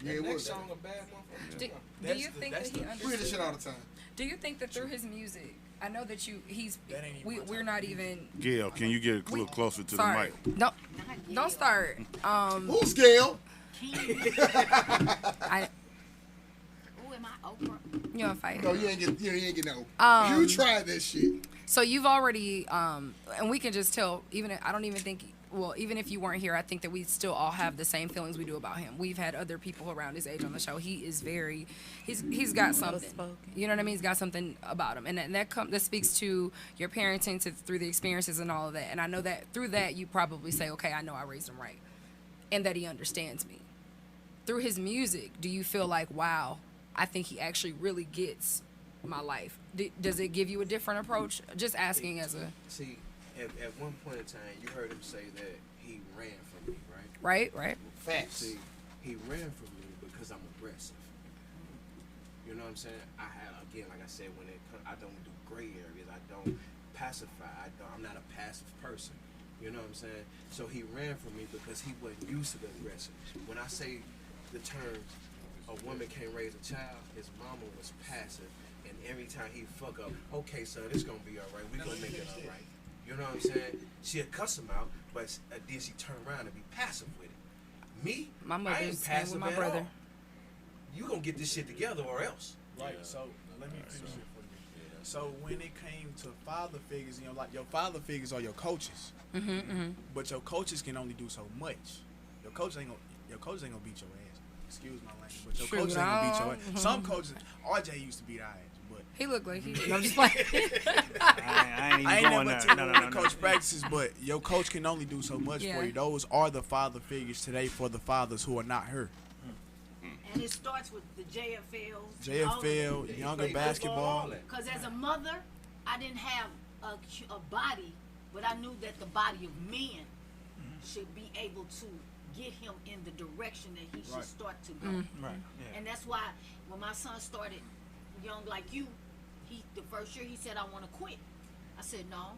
Yeah, it Next was. song a bad motherfucker. Do That's you the- think that's that he the- We hear this shit all understood? the time. Do you think that through his music, I know that he's That ain't even my we're not even. Gail, can you get a little closer to Sorry, the mic? don't start. Who's Gail? I Who am I, Oprah? you know fight. No, you ain't get no. You tried that shit. So you've already, and we can just tell. I don't even think. Well, even if you weren't here, I think that we still all have the same feelings we do about him. We've had other people around his age on the show. He is he's got something. Well-spoken. You know what I mean? He's got something about him, and that speaks to your parenting, through the experiences and all of that. And I know that through that you probably say, okay, I know I raised him right, and that he understands me. Through his music, do you feel like, wow, I think he actually really gets my life? Does it give you a different approach? Just asking as a See, at one point in time, you heard him say that he ran from me, right? right. Facts. See, he ran from me because I'm aggressive. You know what I'm saying? Like I said, I don't do gray areas. I don't pacify. I'm not a passive person. You know what I'm saying? So he ran from me because he wasn't used to the aggressive. When I say the terms, a woman can't raise a child, his mama was passive. And every time he fuck up, okay, son, it's gonna be all right. We gonna make it all right. You know what I'm saying? She'll cuss him out, but then she turn around and be passive with it. Me, My I mother's ain't the same with passive my at brother. all. You gonna get this shit together or else. right. So let me finish it for you. So when it came to father figures, like your father figures are your coaches, but your coaches can only do so much. Your coach ain't gonna beat your ass. Excuse my language, but your True, coach ain't gonna beat your no. ass. Some coaches, RJ used to beat our ass, but He looked like he. No, I'm just playing. I ain't I even ain't going never there. took No. coach practices, but your coach can only do so much Yeah. for you. Those are the father figures today for the fathers who are not her. And it starts with the JFLs. JFL, younger Play basketball. all that. Because as a mother, I didn't have a body, but I knew that the body of men should be able to get him in the direction that he should Right. start to go. Right. Yeah. And that's why when my son started young like you, the first year he said, I want to quit. I said, no.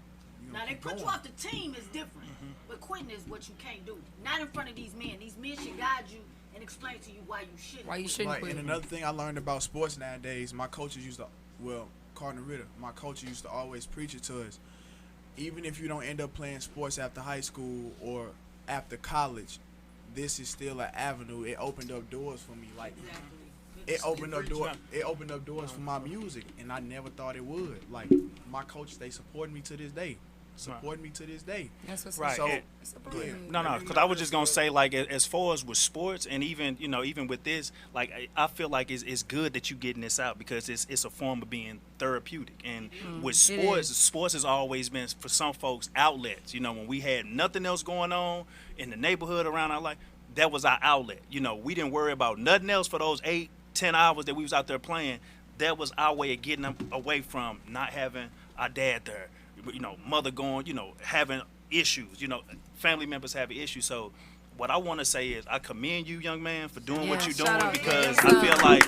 You Now gonna they keep put you going. off the team is different, but quitting is what you can't do. Not in front of these men. These men should guide you and explain to you why you shouldn't. Why you quit. shouldn't Right, quit. and another thing I learned about sports nowadays, my coaches used to, Cardinal Ritter, my coach used to always preach it to us. Even if you don't end up playing sports after high school or after college, this is still an avenue. It opened up doors for me. Like, it opened up doors for my music, and I never thought it would. Like, my coach, they support me to this day. That's what's Right. So, It's a go ahead. No, because I was just gonna say, like, as far as with sports, and even even with this, like, I feel like it's good that you getting this out because it's a form of being therapeutic. And with sports has always been for some folks outlets. When we had nothing else going on in the neighborhood around our life, that was our outlet. We didn't worry about nothing else for those 8-10 hours that we was out there playing. That was our way of getting them away from not having our dad there. Mother going, having issues, family members having issues. So what I want to say is I commend you, young man, for doing what you're doing because I feel like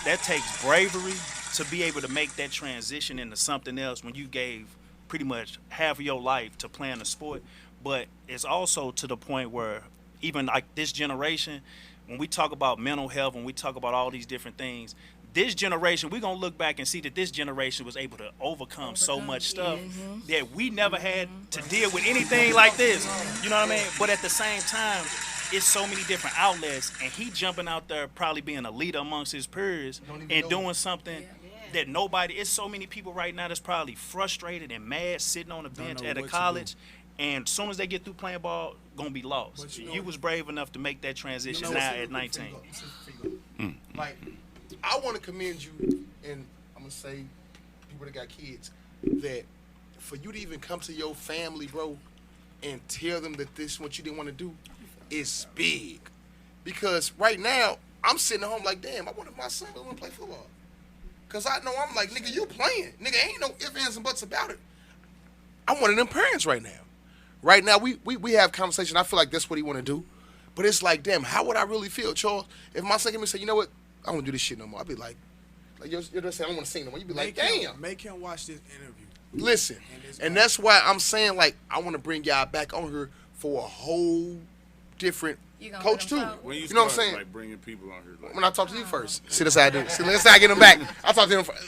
that takes bravery to be able to make that transition into something else when you gave pretty much half of your life to playing a sport. But it's also to the point where even like this generation, when we talk about mental health, when we talk about all these different things, this generation, we're going to look back and see that this generation was able to overcome so much stuff that we never had to deal with anything like this. You know what I mean? But at the same time, it's so many different outlets, and he jumping out there probably being a leader amongst his peers and doing something that nobody, it's so many people right now that's probably frustrated and mad sitting on a bench at a college. And as soon as they get through playing ball, going to be lost. You was brave enough to make that transition now at 19. Like, I want to commend you, and I'm going to say people that got kids, that for you to even come to your family, bro, and tell them that this what you didn't want to do is big. Because right now, I'm sitting at home like, damn, I wanted my son to want to play football. Because I know I'm like, nigga, you playing. Nigga, ain't no ifs, ands, and buts about it. I'm one of them parents right now. Right now, we have conversation. I feel like that's what he want to do. But it's like, damn, how would I really feel, Charles, if my son came and say, you know what, I don't want to do this shit no more. I'd be like you're just saying, I don't want to sing no more. You'd be like, damn. Make him watch this interview. Listen, and that's why I'm saying, like, I want to bring y'all back on here for a whole different coach too. When you know what I'm saying? Like bringing people on here. Like, when I talk to you first. See, that's how I do it. See, let's not get him back. I talk to him first.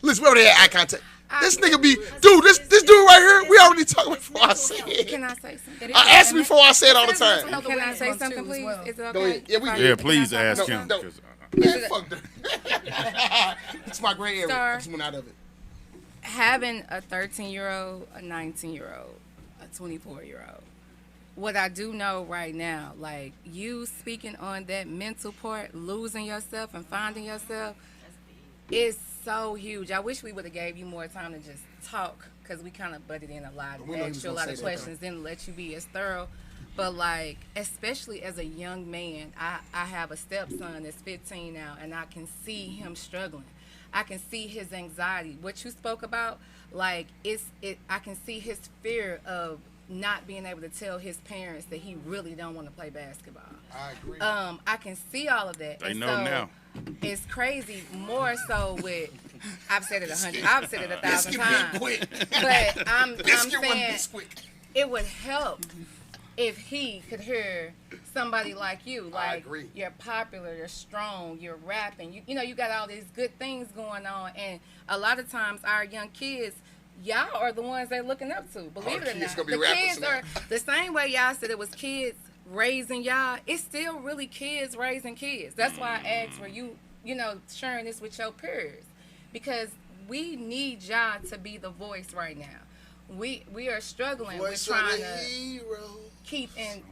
Listen, we already had eye contact. This nigga be, dude, this dude right here, we already talked before I said it. Can I say something? I ask before I say it all the time. Can I say something, please? Is it Go okay? ahead. Yeah, please ask him. No. Man, fuck that. It's my gray area. Star. I just went out of it. Having a 13-year-old, a 19-year-old, a 24-year-old, what I do know right now, like you speaking on that mental part, losing yourself and finding yourself, is so huge. I wish we would have gave you more time to just talk, because we kind of butted in a lot, asked you a lot of questions, didn't let you be as thorough. But like, especially as a young man, I have a stepson that's 15 now, and I can see him struggling. I can see his anxiety. What you spoke about, like, I can see his fear of not being able to tell his parents that he really don't want to play basketball. I agree. I can see all of that. They And know so now. It's crazy, more so with, I've said it 1,000 times. But I'm saying it would help if he could hear somebody like you. Like, I agree. You're popular, you're strong, you're rapping. You know, you got all these good things going on. And a lot of times our young kids, y'all are the ones they're looking up to. Believe it or not. The kids are the same way y'all said it was kids raising y'all. It's still really kids raising kids. That's why I asked for you know, sharing this with your peers, because we need y'all to be the voice right now. We are struggling with trying to keep in,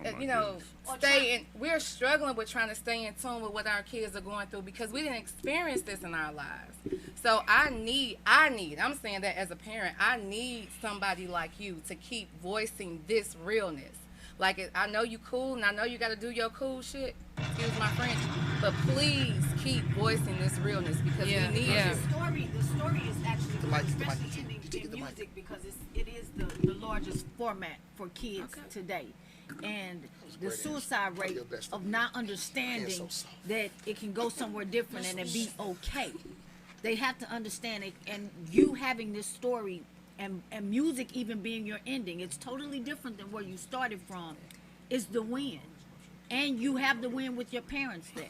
we're struggling with trying to stay in tune with what our kids are going through, because we didn't experience this in our lives. So I'm saying that as a parent, I need somebody like you to keep voicing this realness. Like, I know you cool, and I know you got to do your cool shit, excuse my French, but please keep voicing this realness, because we need it. The story is actually, especially in music, because it is the largest format for kids today. And the suicide rate of not understanding that it can go somewhere different and it be okay. They have to understand it, and you having this story and music even being your ending. It's totally different than where you started from. It's the win. And you have the win with your parents there.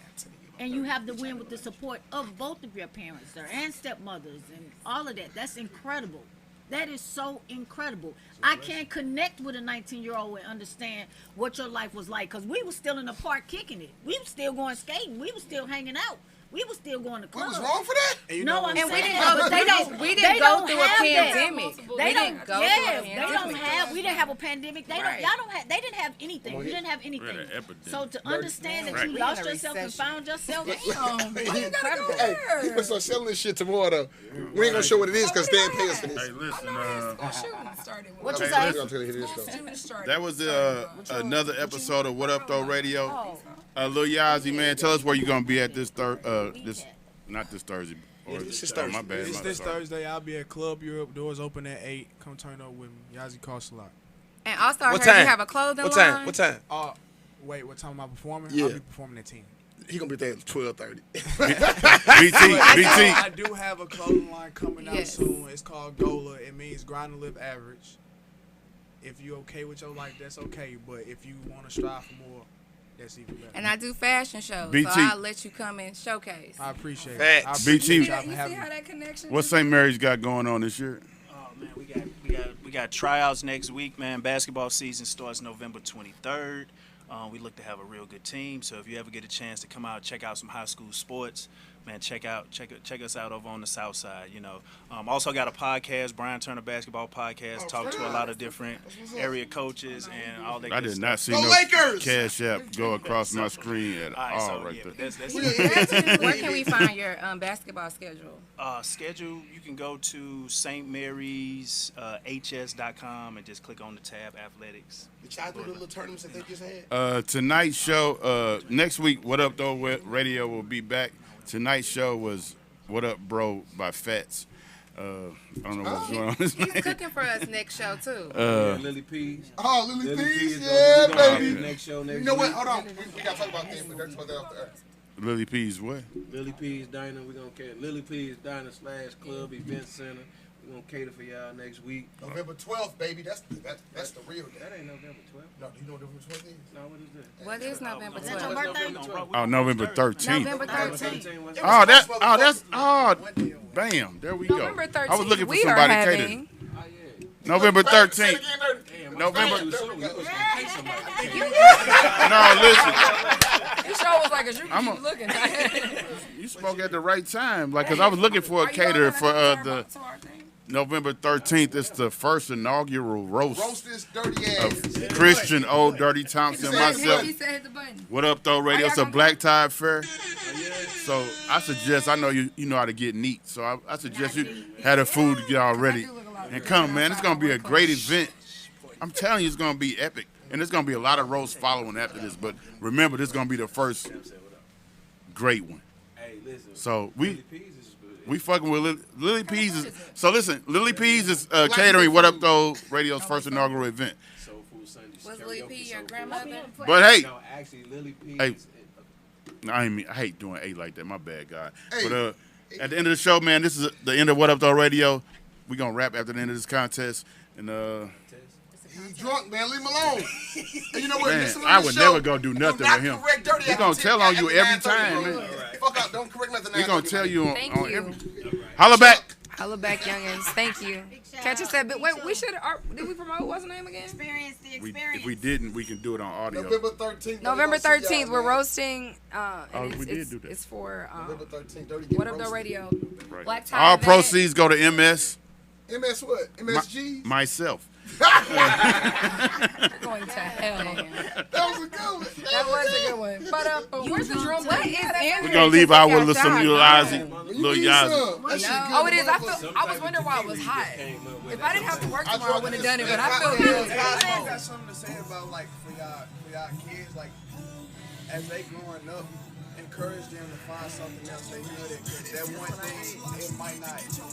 And you have the win with the support of both of your parents there and stepmothers and all of that. That's incredible. That is so incredible. I can't connect with a 19-year-old and understand what your life was like, because we were still in the park kicking it. We were still going skating. We were still hanging out. We were still going to What clubs. was wrong for that? And you No, know I'm what's saying, go- but they don't. we they didn't go don't through a have that. pandemic. They We don't. didn't go through a Yes, they don't pandemic. have. We didn't have a pandemic. They Right. don't. Y'all don't have. They didn't have anything. You didn't have anything. We're at an epidemic. So to understand that Right. you We lost in a yourself and recession. found yourself, damn, Hey, incredible. hey, he gonna start selling this shit tomorrow though. We ain't gonna show what it is because they ain't pay us for Hey, this. listen. Shooting started. What you Hey, say? listen. I'm telling you this though. Shooting started. That was another episode of What Up Doe Radio. Lil Yazzie, man, tell us where you gonna be at this not this Thursday. Or This is my bad. It's my- this sorry. Thursday. I'll be at Club Europe. Doors open at 8. Come turn up with me. Yazzie costs a lot. And also, I What heard time? you have a clothing What line. time? What time? Wait, what time am I performing? Yeah. I'll be performing at 10. He gonna be there at 12:30. BT. I do have a clothing line coming out Yes. soon. It's called Gola. It means grind and live average. If you okay with your life, that's okay. But if you want to strive for more, that's even better. And I do fashion shows, BT. so I'll let you come and showcase. I appreciate it. Facts. I appreciate BT. You y'all for see having how me. that connection? What St. Mary's got going on this year? Oh man, we got tryouts next week, man. Basketball season starts November 23rd. We look to have a real good team. So if you ever get a chance to come out, check out some high school sports, man, check us out over on the south side. You know, also got a podcast, Brian Turner Basketball Podcast. Talk to a lot of different area coaches and all that. I good did stuff. not see Go no Lakers! Cash App go across my screen at All right, all so right yeah, there. but that's Where can we find your basketball schedule? schedule. You can go to stmarys.hs.com and just click on the tab Athletics. Did y'all do the little tournaments that they just had? Tonight's show, next week, What Up Doe Radio will be back. Tonight's show was What Up Bro by Fats. I don't know what's going on. He's cooking for us next show too. Lily Peas. Oh, Lily Peas, Peas, yeah, gonna be baby. Next show next You know what? week. Hold on. We gotta talk about that. We gotta talk about that off the air. Lily P's what? Lily Peas Diner. We're gonna cater. Lily Peas Diner / Club Event Center. We're gonna cater for y'all next week. November 12th, baby. That's the real day. That ain't November 12th. No, do you know what November 12th is? No, what is that? What is November Is that your 12th? birthday? Oh, November 13th. November 13th. Bam, there we go. November 13th. I was looking for we are somebody to cater. having. Oh, yeah. November Say it 13th. again, Dirty. November. Too soon. We was gonna pay somebody. No, listen. This show was like a you I'm keep a- looking. You spoke at the right time, like, cause I was looking for a caterer for the November 13th. It's the first inaugural roast Roast this dirty ass. of Christian Old Dirty Thompson, myself. He said hit the button. What Up Though Radio? y'all It's a gonna black tie affair. So I suggest, I know you know how to get neat, so I suggest you had the food to get all ready and come, man. It's gonna be a great event. I'm telling you, it's gonna be epic, and there's gonna be a lot of roasts following after this. But remember, this is gonna be the first great one. Hey, listen. So Lily Peas is we fucking with Lily Peas. So listen, Lily Peas is catering What Up Though Radio's first inaugural event. Soul Food Sundays. Was karaoke Lily P your Soul Food. grandmother? But hey, No, actually, Lily Peas. Hey. I hate doing A like that. My bad, God. Hey. But at the end of the show, man, this is the end of What Up Though Radio. We gonna wrap after the end of this contest, and He's drunk, man. Leave him alone. And you know what? Man, Listen to I the would show. never go do nothing not with him. correct Dirty He after gonna 10, tell on you after every 9:30, time, bro. man. Fuck out. Don't correct nothing. he gonna tell you on, Thank on you. every. Holla back. Holla back, youngins. Thank you. Catch us at. Wait, we should. Did we promote? What's the name again? Experience the If experience. we didn't, we can do it on audio. November 13th. November Dirty, gonna see 13th. y'all, We're man. roasting. And we did do that. It's for November 13th. Dirty. What Up Doe Radio. Right. Black tie All event. proceeds go to MS. MS what? MSG? Myself. You're going to hell. That was a good one. That was a good one. But where's the drum? What is in We're here? gonna leave out with some Y'all little got Yazzie. You Little need Yazzie. some. That shit good, Oh, it is. I motherfucker. was wondering why it was hot. If I didn't have to work I tomorrow, I drunk wouldn't have this, done it. man. But I feel I good. I got something to say about like for y'all kids, like as they growing up, encourage them to find something else they good at. 'Cause that one thing it might not happen.